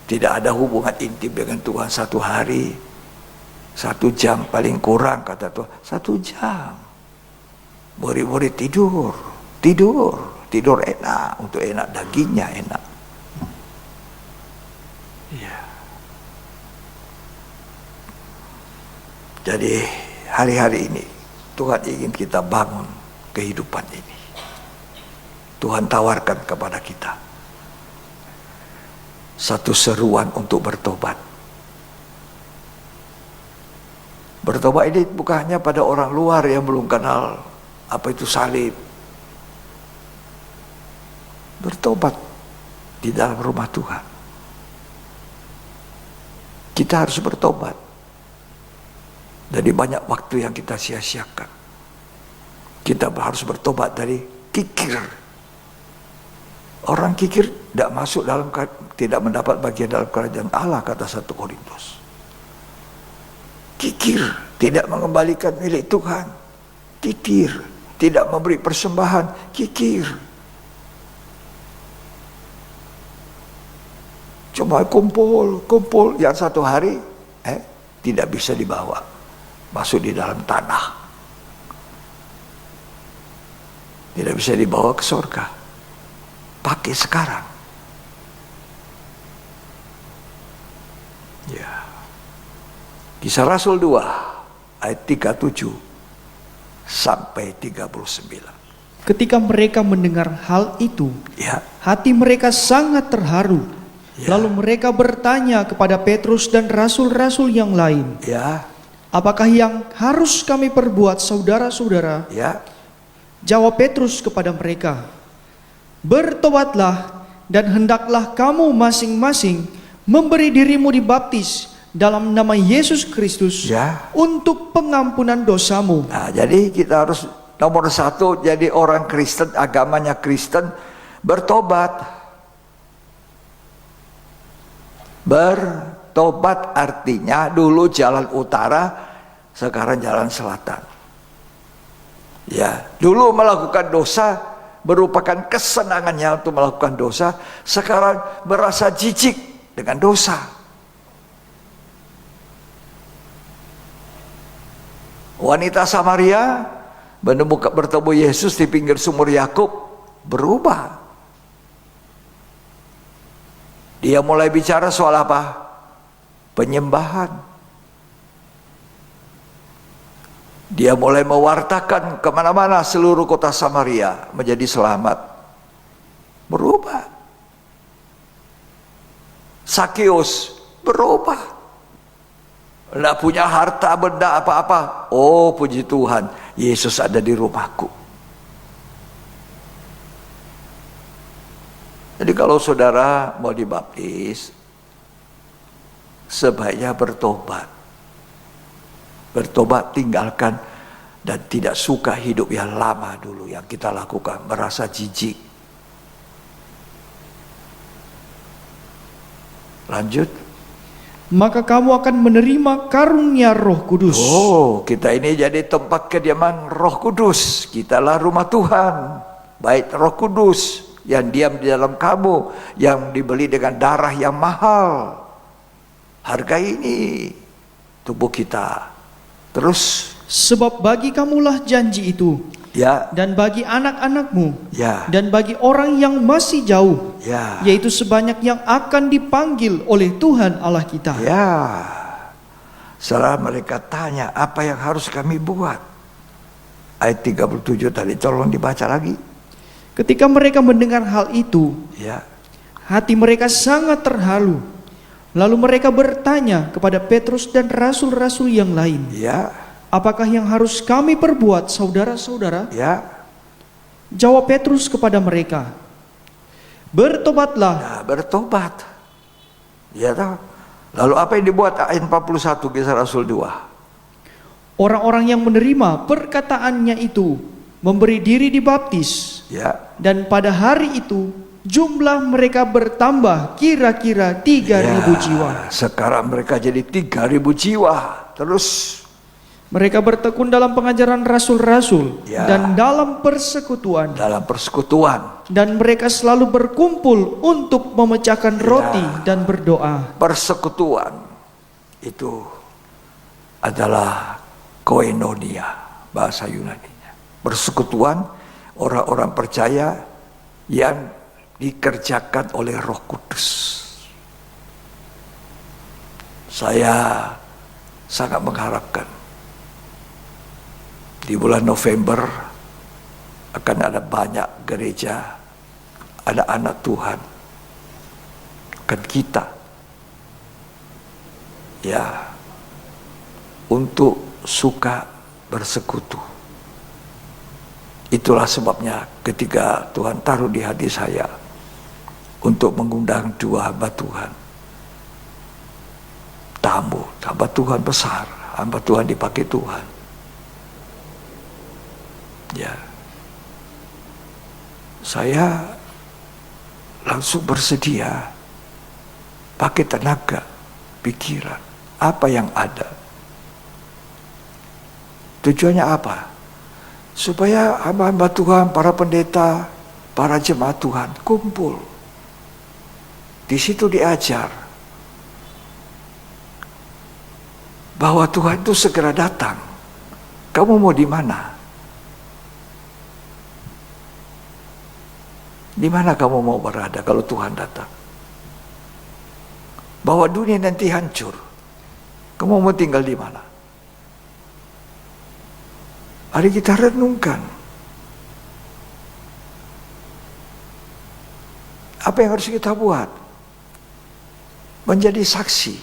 Tidak ada hubungan intim dengan Tuhan 1 hari, 1 jam paling kurang kata Tuhan, 1 jam. Murid-murid tidur enak, untuk enak dagingnya enak. Ya. Jadi hari-hari ini Tuhan ingin kita bangun kehidupan ini. Tuhan tawarkan kepada kita satu seruan untuk bertobat. Bertobat ini bukan hanya pada orang luar yang belum kenal apa itu salib. Bertobat di dalam rumah Tuhan. Kita harus bertobat dari banyak waktu yang kita sia-siakan. Kita harus bertobat dari kikir. Orang kikir tidak masuk dalam, tidak mendapat bagian dalam kerajaan Allah, kata 1 Korintus. Kikir, tidak mengembalikan milik Tuhan. Kikir, tidak memberi persembahan. Kikir. Cuma kumpul yang satu hari tidak bisa dibawa masuk di dalam tanah. Tidak bisa dibawa ke surga. Pakai sekarang. Ya. Kisah Rasul 2 ayat 37 sampai 39. Ketika mereka mendengar hal itu, Ya. hati mereka sangat terharu. Ya. Lalu mereka bertanya kepada Petrus dan rasul-rasul yang lain, Ya. apakah yang harus kami perbuat, saudara-saudara? Ya. Jawab Petrus kepada mereka, bertobatlah dan hendaklah kamu masing-masing memberi dirimu dibaptis dalam nama Yesus Kristus Ya. untuk pengampunan dosamu. Nah, jadi kita harus nomor 1 jadi orang Kristen, agamanya Kristen, bertobat. Bertobat artinya dulu jalan utara, sekarang jalan selatan. Ya, dulu melakukan dosa merupakan kesenangannya untuk melakukan dosa, sekarang merasa jijik dengan dosa. Wanita Samaria bertemu Yesus di pinggir sumur Yakub, berubah. Dia mulai bicara soal apa? Penyembahan. Dia mulai mewartakan kemana-mana seluruh kota Samaria menjadi selamat. Berubah. Sakeus berubah. Tidak punya harta benda apa-apa. Oh, puji Tuhan, Yesus ada di rumahku. Jadi kalau saudara mau dibaptis, sebaiknya bertobat. Bertobat, tinggalkan dan tidak suka hidup yang lama dulu yang kita lakukan, merasa jijik. Lanjut. Maka kamu akan menerima karunia Roh Kudus. Oh, kita ini jadi tempat kediaman Roh Kudus. Kitalah rumah Tuhan. Baik Roh Kudus yang diam di dalam kamu, yang dibeli dengan darah yang mahal. Hargai ini tubuh kita. Terus, Sebab bagi kamulah janji itu, ya, dan bagi anak-anakmu, ya, dan bagi orang yang masih jauh, ya, yaitu sebanyak yang akan dipanggil oleh Tuhan Allah kita. ya. Setelah mereka tanya, apa yang harus kami buat? Ayat 37 tadi, tolong dibaca lagi. Ketika mereka mendengar hal itu, Ya, hati mereka sangat terharu. Lalu mereka bertanya kepada Petrus dan rasul-rasul yang lain, ya, apakah yang harus kami perbuat, saudara-saudara? ya. Jawab Petrus kepada mereka, bertobatlah. Nah, bertobat. Ya tahu. Lalu apa yang dibuat? Ayat 41 Kisah Rasul 2. Orang-orang yang menerima perkataannya itu memberi diri dibaptis, Ya. dan pada hari itu jumlah mereka bertambah kira-kira 3.000 jiwa. Sekarang mereka jadi 3.000 jiwa. Terus Mereka bertekun dalam pengajaran rasul-rasul Ya. dan dalam persekutuan. dalam persekutuan, Dan mereka selalu berkumpul untuk memecahkan roti dan berdoa. persekutuan itu adalah koinonia, bahasa Yunaninya. Persekutuan orang-orang percaya yang dikerjakan oleh Roh Kudus. Saya sangat mengharapkan di bulan November akan ada banyak gereja, ada anak Tuhan, kan kita, ya, untuk suka bersekutu. Itulah sebabnya ketika Tuhan taruh di hati saya untuk mengundang 2 hamba Tuhan, tamu, hamba Tuhan besar, hamba Tuhan dipakai Tuhan. Ya, saya langsung bersedia pakai tenaga, pikiran, apa yang ada. Tujuannya apa? Supaya hamba-hamba Tuhan, para pendeta, para jemaat Tuhan kumpul. Di situ diajar bahwa Tuhan itu segera datang. Kamu mau di mana? Di mana kamu mau berada kalau Tuhan datang? Bahwa dunia nanti hancur. Kamu mau tinggal di mana? Mari kita renungkan. Apa yang harus kita buat? Menjadi saksi,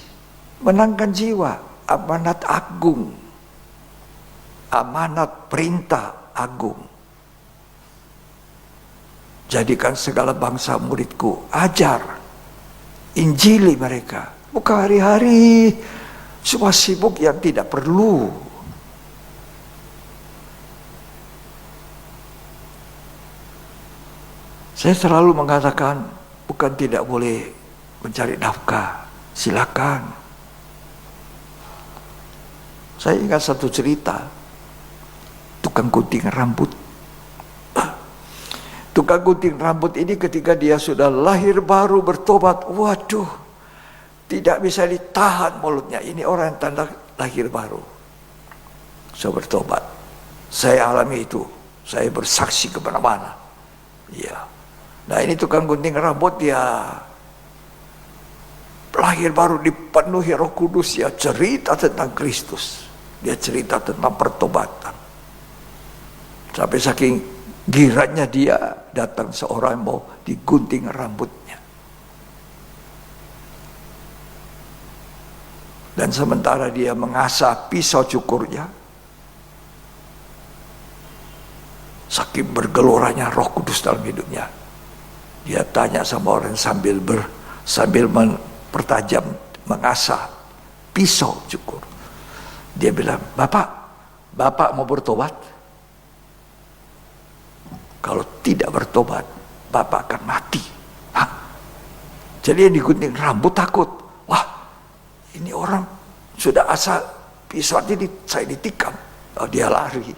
menangkan jiwa, amanat agung, amanat perintah agung. Jadikan segala bangsa muridku, ajar, injili mereka. Bukan hari-hari semua sibuk yang tidak perlu. Saya selalu mengatakan, bukan tidak boleh mencari nafkah, silakan. Saya ingat satu cerita, tukang gunting rambut. Tukang gunting rambut ini ketika dia sudah lahir baru bertobat, waduh, tidak bisa ditahan mulutnya. Ini orang yang tanda lahir baru. Saya bertobat. Saya alami itu. Saya bersaksi kemana-mana. Ya. Nah ini tukang gunting rambut, dia lahir baru dipenuhi Roh Kudus, ya cerita tentang Kristus. Dia cerita tentang pertobatan. Sampai saking giranya dia, datang seorang mau digunting rambutnya. Dan sementara dia mengasah pisau cukurnya, saking bergeloranya Roh Kudus dalam hidupnya, dia tanya sama orang sambil mempertajam, mengasah pisau cukur. Dia bilang, Bapak mau bertobat? Kalau tidak bertobat, Bapak akan mati. Hah? Jadi yang digunting rambut takut. Wah, ini orang sudah asal pisau ini saya ditikam. Oh, dia lari.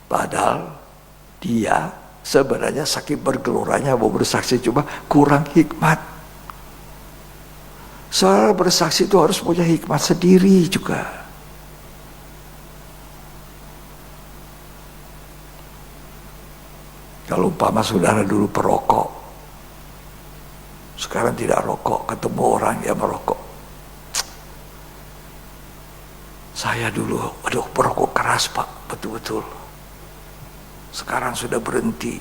Padahal dia sebenarnya saking bergeloranya mau bersaksi, cuma kurang hikmat. Soal bersaksi itu harus punya hikmat sendiri juga. Kalau umpama saudara dulu perokok, sekarang tidak rokok, ketemu orang yang merokok. Saya dulu, aduh perokok keras Pak, betul-betul. Sekarang sudah berhenti.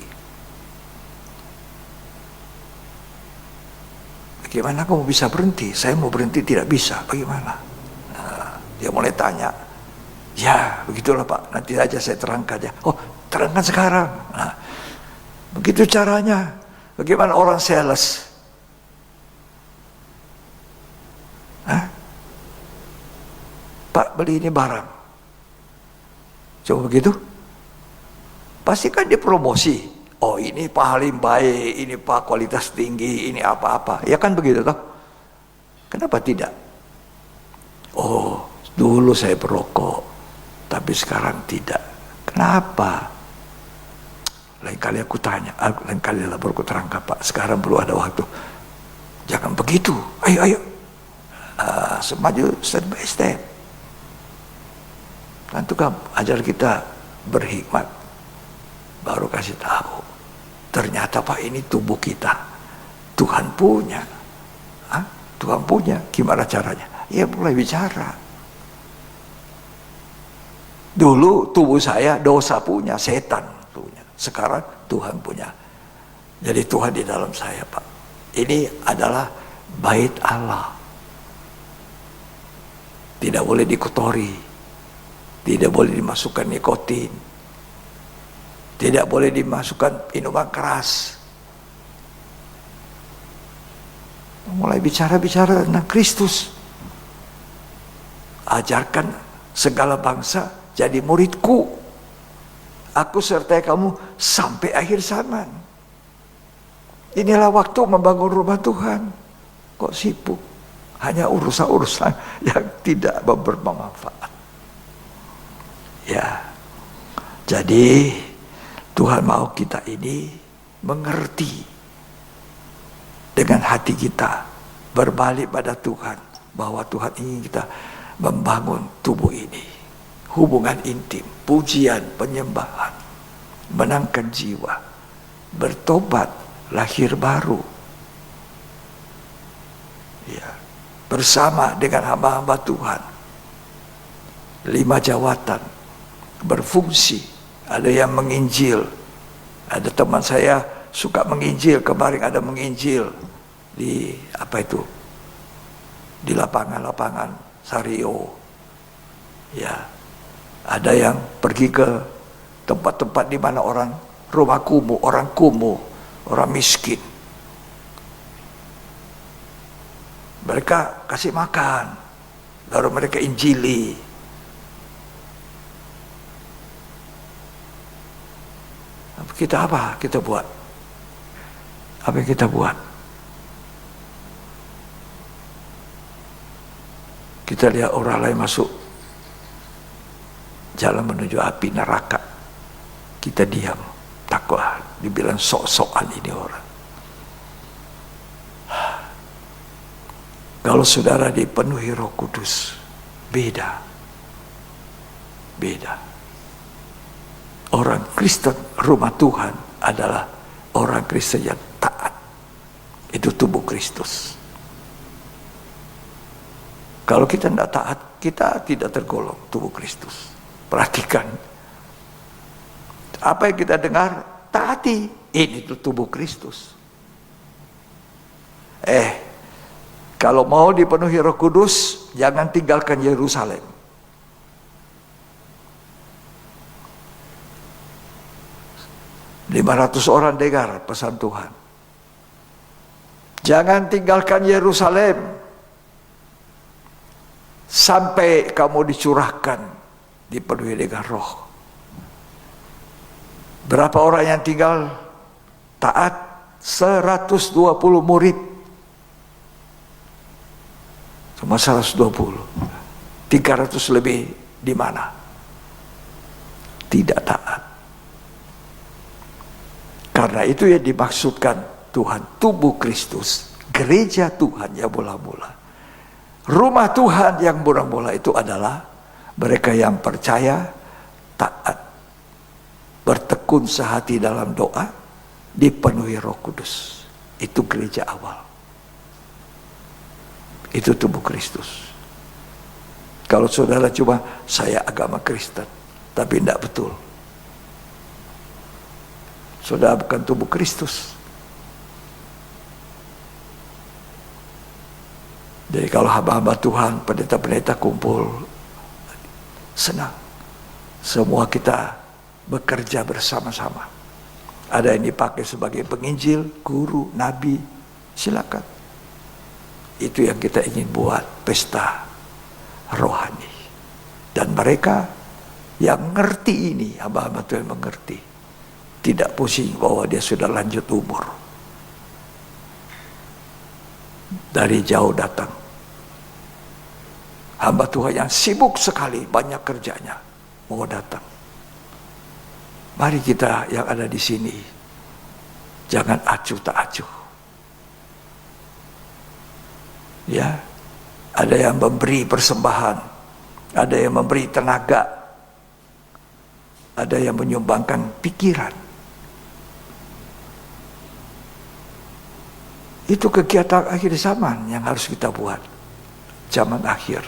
Bagaimana kamu bisa berhenti? Saya mau berhenti tidak bisa, bagaimana? Nah, dia mulai tanya. Ya, begitulah Pak, nanti aja saya terangkan ya. Oh, terangkan sekarang. Nah, begitu caranya. Bagaimana orang sales? Hah? Pak, beli ini barang. Coba begitu. Pasti kan dia promosi. Oh, ini paling baik, ini Pak kualitas tinggi, ini apa-apa. Ya kan begitu toh? Kenapa tidak? Oh, dulu saya perokok, tapi sekarang tidak. Kenapa? Lain kali aku tanya, lain kali lah baru aku terangkan Pak. Sekarang belum ada waktu. Jangan begitu. Ayo. Semaju step by step. Tentu kan ajar kita berhikmat. Baru kasih tahu. Ternyata Pak ini tubuh kita. Tuhan punya. Hah? Tuhan punya. Gimana caranya? Ya mulai bicara. Dulu tubuh saya dosa punya, setan punya. Sekarang Tuhan punya. Jadi Tuhan di dalam saya Pak. Ini adalah bait Allah. Tidak boleh dikotori. Tidak boleh dimasukkan nikotin. Tidak boleh dimasukkan minuman keras. Mulai bicara-bicara tentang Kristus. Ajarkan segala bangsa jadi muridku. aku sertai kamu sampai akhir zaman. Inilah waktu membangun rumah Tuhan. Kok sibuk? Hanya urusan-urusan yang tidak bermanfaat. Ya, jadi Tuhan mau kita ini mengerti dengan hati kita, berbalik pada Tuhan, bahwa Tuhan ingin kita membangun tubuh ini, hubungan intim, pujian, penyembahan, menangkan jiwa, bertobat, lahir baru, ya, bersama dengan hamba-hamba Tuhan, 5 jawatan berfungsi. Ada yang menginjil, ada teman saya suka menginjil, kemarin ada menginjil di apa itu, di lapangan-lapangan Sario, ya, ada yang pergi ke tempat-tempat di mana orang rumah kumuh, orang miskin, mereka kasih makan, lalu mereka injili. Kita apa? Kita buat apa yang kita buat? Kita lihat orang lain masuk jalan menuju api neraka, kita diam, taklah dibilang sok-sokan ini orang. Kalau saudara dipenuhi Roh Kudus, beda. Orang Kristen rumah Tuhan adalah orang Kristen yang taat. Itu tubuh Kristus. Kalau kita tidak taat, kita tidak tergolong tubuh Kristus. Perhatikan, apa yang kita dengar, taati. Ini itu tubuh Kristus. Kalau mau dipenuhi Roh Kudus, jangan tinggalkan Yerusalem. 500 orang dengar pesan Tuhan. Jangan tinggalkan Yerusalem sampai kamu dicurahkan, dipenuhi dengan Roh. Berapa orang yang tinggal taat? 120 murid. Cuma 120. 300 lebih di mana? Tidak taat. Karena itu yang dimaksudkan Tuhan, tubuh Kristus, gereja Tuhan yang mula-mula. Rumah Tuhan yang mula-mula itu adalah mereka yang percaya, taat, bertekun sehati dalam doa, dipenuhi Roh Kudus. Itu gereja awal. Itu tubuh Kristus. Kalau saudara cuma saya agama Kristen, tapi tidak betul. Saudara bukan tubuh Kristus. Jadi kalau hamba-hamba Tuhan, pendeta-pendeta kumpul, senang. Semua kita bekerja bersama-sama. Ada yang dipakai sebagai penginjil, guru, nabi, silakan. Itu yang kita ingin buat, pesta rohani. Dan mereka yang ngerti ini, hamba-hamba Tuhan mengerti. Tidak pusing bahwa dia sudah lanjut umur. Dari jauh datang. Hamba Tuhan yang sibuk sekali, banyak kerjanya, mau datang. Mari kita yang ada di sini, jangan acuh tak acuh. Ya, ada yang memberi persembahan, ada yang memberi tenaga, ada yang menyumbangkan pikiran. Itu kegiatan akhir zaman yang harus kita buat. Zaman akhir.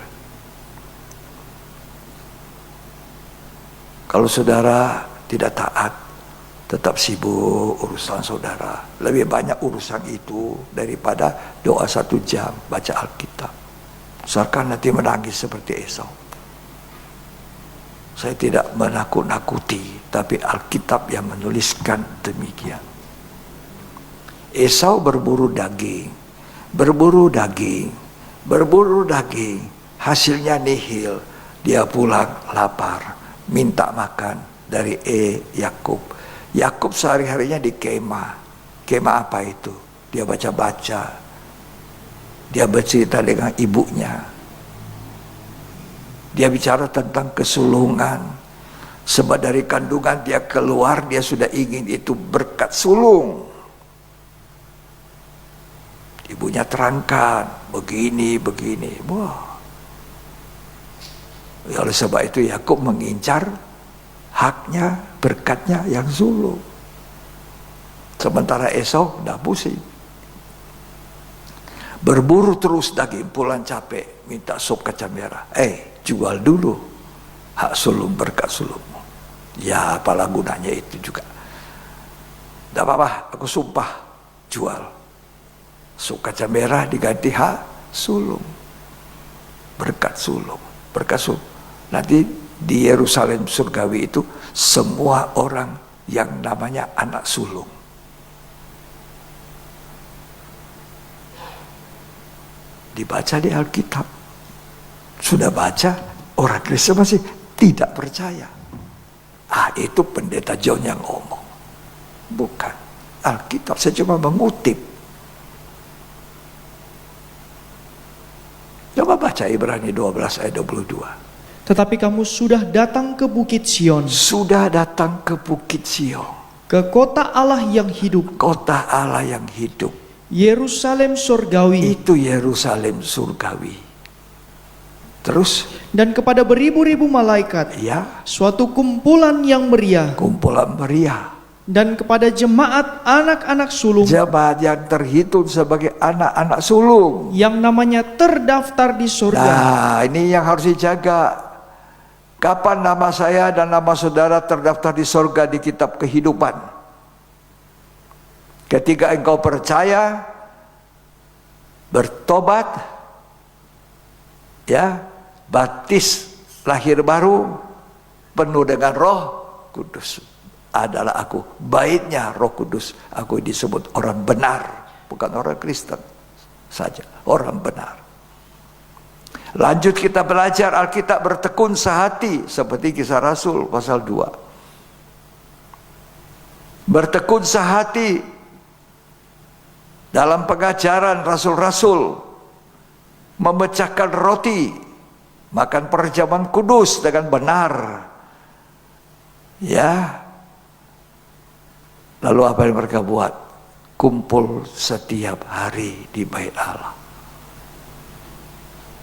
Kalau saudara tidak taat, tetap sibuk urusan saudara. Lebih banyak urusan itu daripada doa 1 jam, baca Alkitab. Misalkan nanti menangis seperti Esau. Saya tidak menakut-nakuti, tapi Alkitab yang menuliskan demikian. Esau berburu daging, hasilnya nihil. Dia pulang lapar, minta makan, dari Yakub. Yakub sehari-harinya di kemah. Kemah apa itu? Dia baca-baca. Dia bercerita dengan ibunya. Dia bicara tentang kesulungan. Sebab dari kandungan dia keluar, dia sudah ingin itu berkat sulung. Ibunya terangkan, begini. Wah. Oleh sebab itu Yakub mengincar haknya, berkatnya yang sulung. Sementara Esau udah pusing. Berburu terus daging, pulang capek, minta sup kacang merah. Jual dulu hak sulung, berkat sulungmu. Ya, apalah gunanya itu juga. Tidak apa-apa, aku sumpah jual. Sup kacang merah diganti hak sulung. Berkat sulung. Berkat sulung. Nanti di Yerusalem surgawi itu semua orang yang namanya anak sulung. Dibaca di Alkitab. Sudah baca, orang Kristen masih tidak percaya. Itu pendeta John yang ngomong. Bukan. Alkitab saya cuma mengutip. Coba baca Ibrani 12 ayat 22. Tetapi kamu sudah datang ke Bukit Sion. Sudah datang ke Bukit Sion. Ke kota Allah yang hidup. Kota Allah yang hidup. Yerusalem surgawi. Itu Yerusalem surgawi. Terus? Dan kepada beribu-ribu malaikat. Ya. Suatu kumpulan yang meriah. Kumpulan meriah. Dan kepada jemaat anak-anak sulung. Jemaat yang terhitung sebagai anak-anak sulung. Yang namanya terdaftar di surga. Nah, ini yang harus dijaga. Kapan nama saya dan nama saudara terdaftar di surga di kitab kehidupan? Ketika engkau percaya, bertobat, ya, baptis, lahir baru, penuh dengan Roh Kudus. Adalah aku, baiknya Roh Kudus, aku disebut orang benar, bukan orang Kristen saja, orang benar. Lanjut kita belajar Alkitab, bertekun sehati seperti Kisah Rasul pasal 2. Bertekun sehati dalam pengajaran rasul-rasul, memecahkan roti, makan perjamuan kudus dengan benar. Ya. Lalu apa yang mereka buat? Kumpul setiap hari di bait Allah.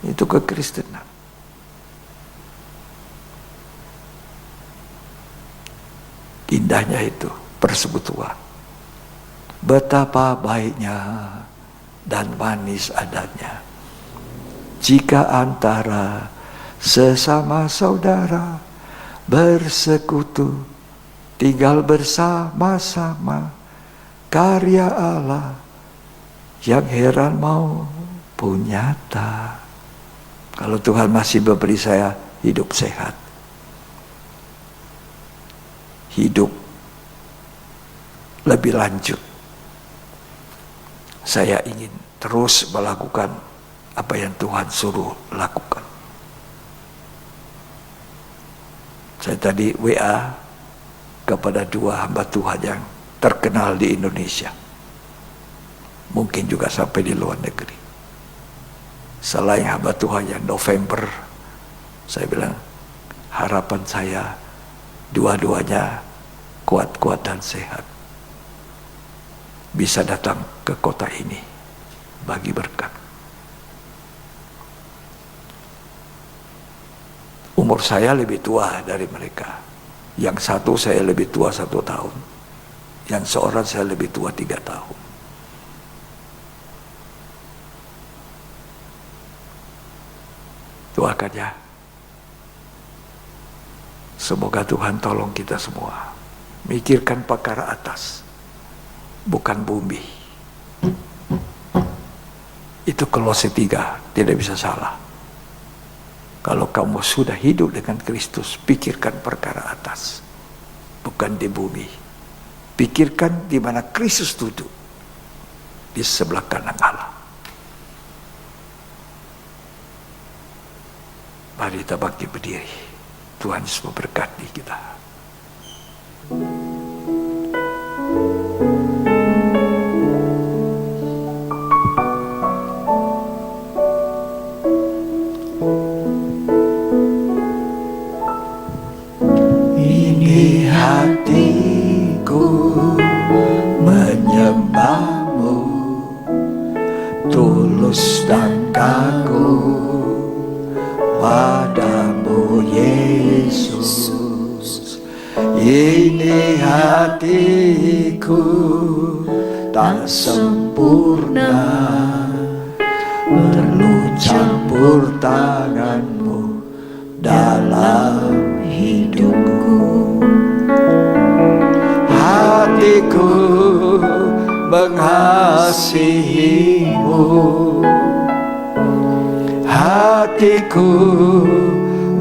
Itu kekristenan. Indahnya itu persekutuan. Betapa baiknya dan manis adanya jika antara sesama saudara bersekutu, tinggal bersama-sama, karya Allah yang heran maupun nyata. Kalau Tuhan masih memberi saya hidup sehat, hidup lebih lanjut, saya ingin terus melakukan apa yang Tuhan suruh lakukan. Saya tadi WA kepada 2 hamba Tuhan yang terkenal di Indonesia, mungkin juga sampai di luar negeri. Selain hamba Tuhan yang November, saya bilang harapan saya dua-duanya kuat-kuat dan sehat, bisa datang ke kota ini bagi berkat. Umur saya lebih tua dari mereka. Yang satu saya lebih tua 1 tahun. Yang seorang saya lebih tua 3 tahun. Doakan ya. Semoga Tuhan tolong kita semua. Mikirkan perkara atas, bukan bumi. Itu Kolose 3, tidak bisa salah. Kalau kamu sudah hidup dengan Kristus, pikirkan perkara atas, bukan di bumi. Pikirkan di mana Kristus duduk, di sebelah kanan Allah. Mari kita bangkit berdiri. Tuhan Yesus memberkati kita. aku padamu Yesus. Ini hatiku tak sempurna, perlu campur tanganmu dalam hidupku. Hatiku mengasihimu, hatiku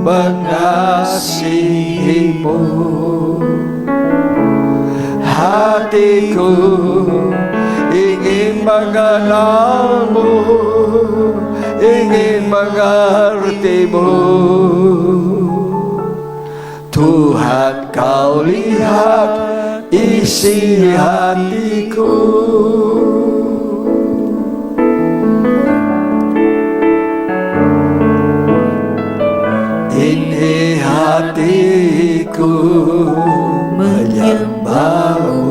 mengasihimu, hatiku ingin mengenalmu, ingin mengertimu. Tuhan, kau lihat isi hatiku. Ini hatiku menyembahmu,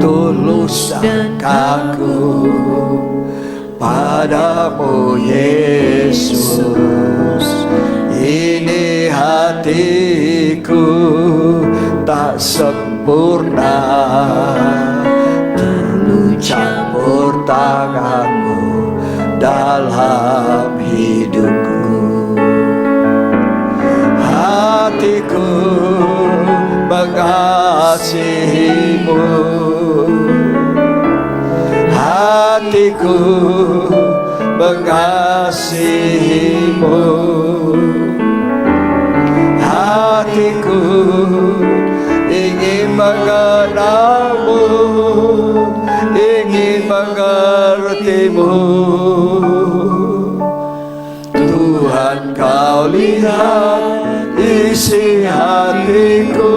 tulus dan kagum padamu Yesus. Ini hatiku tak sempurna, perlu campur tanganmu dalam hidupku. Hatiku mengasihimu, hatiku mengasihimu, hatiku ingin mengenalmu, ingin mengertimu. Tuhan, kau lihat isi hatiku,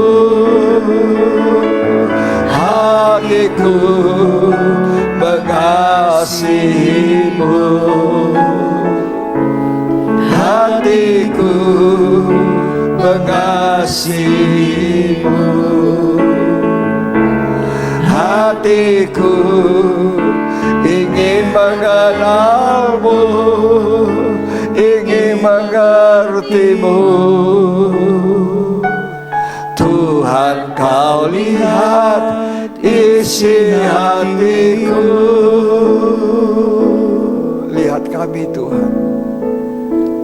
hatiku mengasihimu, hatiku mengasihimu, hatiku ingin mengenalmu, ingin mengertimu. Tuhan, kau lihat isi hatiku. Lihat kami Tuhan,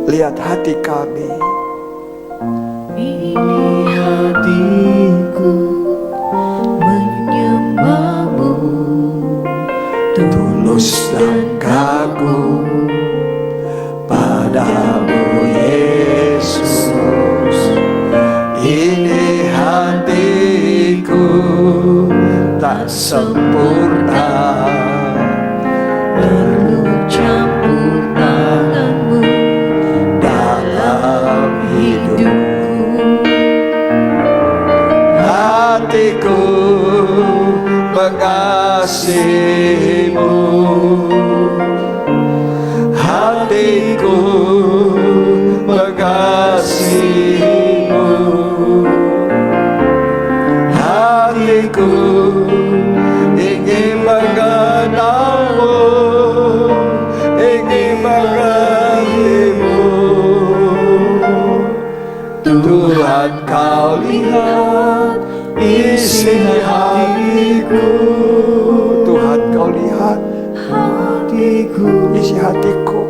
lihat hati kami. Ini hatiku menyembahmu, Tulus dan kagum padamu Yesus. Ini hatiku tak sempurna, perlu campur tanganmu dalam hidupku. Hatiku mengasihimu, hatiku mengasihimu, hatiku ingin mengenalmu, ingin mengertimu. Tuhan, kau lihat isi hatiku. Tuhan, kau lihat hatiku isi hatiku.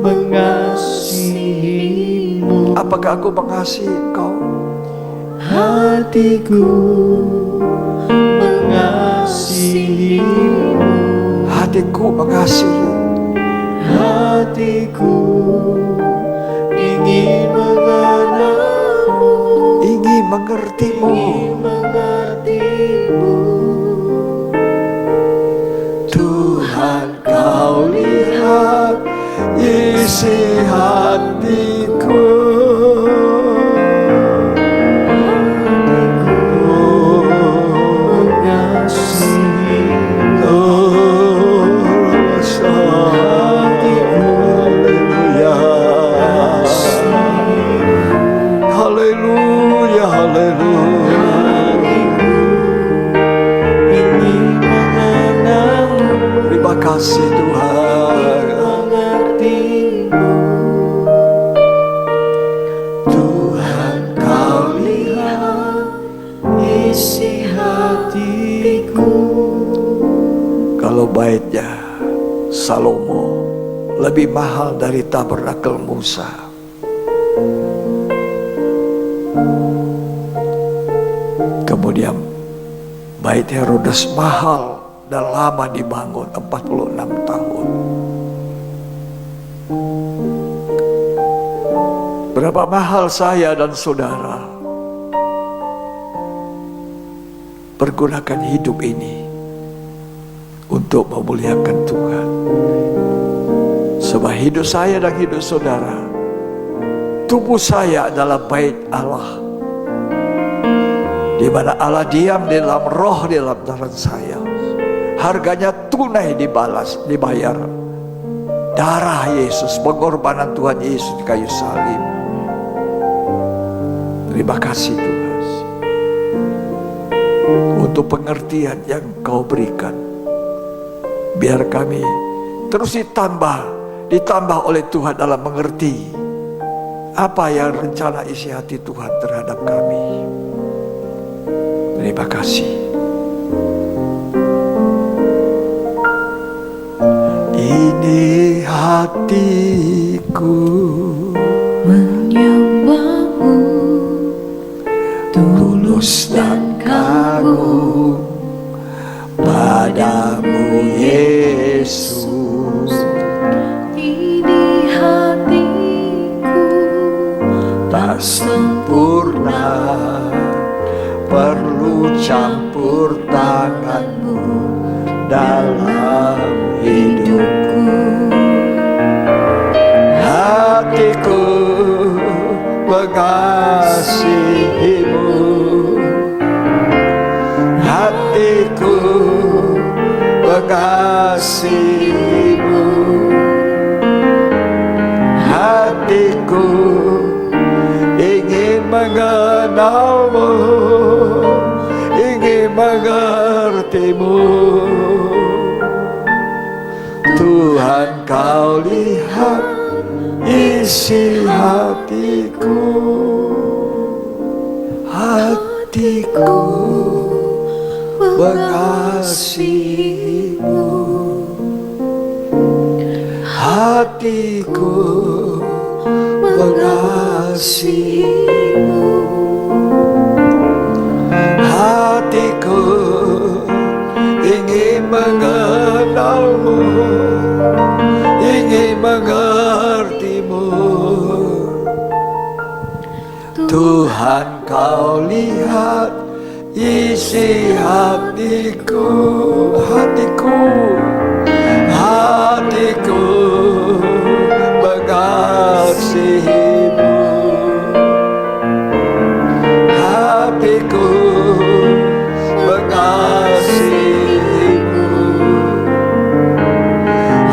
mengasihimu, Apakah aku mengasihi engkau? hatiku mengasihimu, Hatiku mengasihi, hatiku ingin mengenalmu, ingin mengertimu. ingin mengertimu. Tuhan, kau lihat isi hatiku. Haleluya, haleluya. Terima kasih Tuhan. Kalau baitnya Salomo lebih mahal dari tabernakel Musa, kemudian bait Herodes mahal dan lama dibangun, 46 tahun. Berapa mahal saya dan saudara pergunakan hidup ini untuk memuliakan Tuhan. Sebab hidup saya dan hidup saudara, tubuh saya adalah bait Allah, di mana Allah diam di dalam roh, di dalam dalam saya. Harganya tunai dibayar. Darah Yesus, pengorbanan Tuhan Yesus di kayu salib. Terima kasih Tuhan untuk pengertian yang Kau berikan. Biar kami terus ditambah oleh Tuhan dalam mengerti apa yang rencana isi hati Tuhan terhadap kami. Terima kasih. Ini hatiku menyembahmu, tulus dan kagum padamu Yesus. ini hatiku Tak sempurna, perlu campur tanganmu dalam hidupku. Hatiku mengasihimu, hatiku mengasihimu, hatiku ingin mengenalmu, ingin mengertimu. Tuhan, Kau lihat isi hatiku, hatiku mengasihimu, hatiku mengasihimu, hatiku ingin mengenalmu, ingin mengertimu. Tuhan, Kau lihat isi hatiku, hatiku, hatiku mengasihimu, hatiku mengasihimu,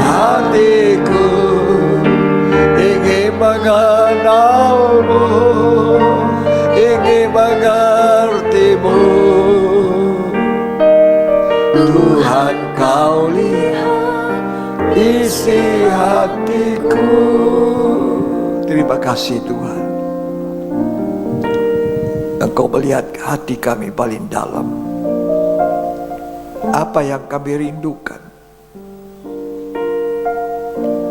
hatiku ingin mengenalmu, ingin mengertimu. Tuhan, Kau lihat isi hatiku. Terima kasih Tuhan, Engkau melihat hati kami paling dalam. Apa yang kami rindukan,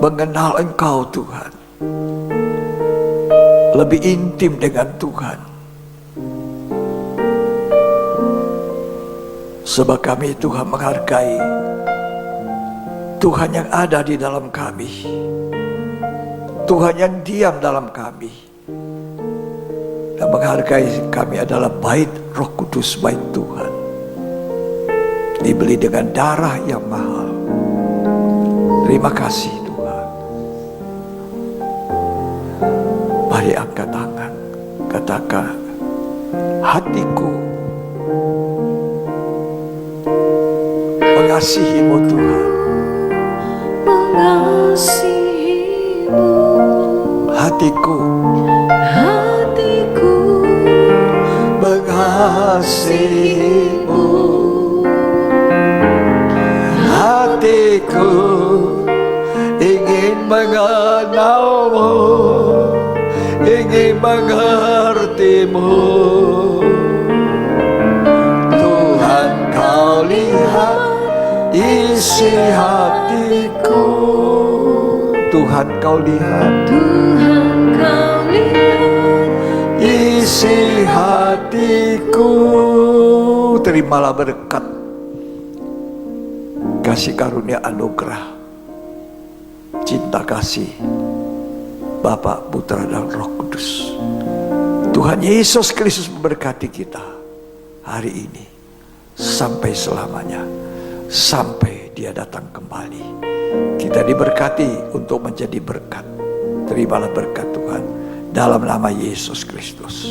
mengenal Engkau Tuhan, lebih intim dengan Tuhan. Sebab kami Tuhan menghargai Tuhan yang ada di dalam kami, Tuhan yang diam dalam kami, dan menghargai kami adalah bait Roh Kudus, bait Tuhan, dibeli dengan darah yang mahal. Terima kasih Tuhan. Mari angkat tangan, katakan, hatiku mengasihimu Tuhan, mengasihimu, hatiku, hatiku mengasihimu, hatiku ingin mengenalmu, ingin mengertimu. Tuhan, Kau lihat isi isi hatiku. Tuhan kau lihat, Tuhan kau lihat isi hatiku. Terimalah berkat, kasih karunia anugerah, cinta kasih Bapa, Putra dan Roh Kudus. Tuhan Yesus Kristus memberkati kita hari ini sampai selamanya, sampai Dia datang kembali. Kita diberkati untuk menjadi berkat. Terimalah berkat Tuhan dalam nama Yesus Kristus.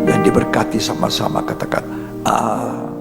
Dan diberkati sama-sama, katakan amin.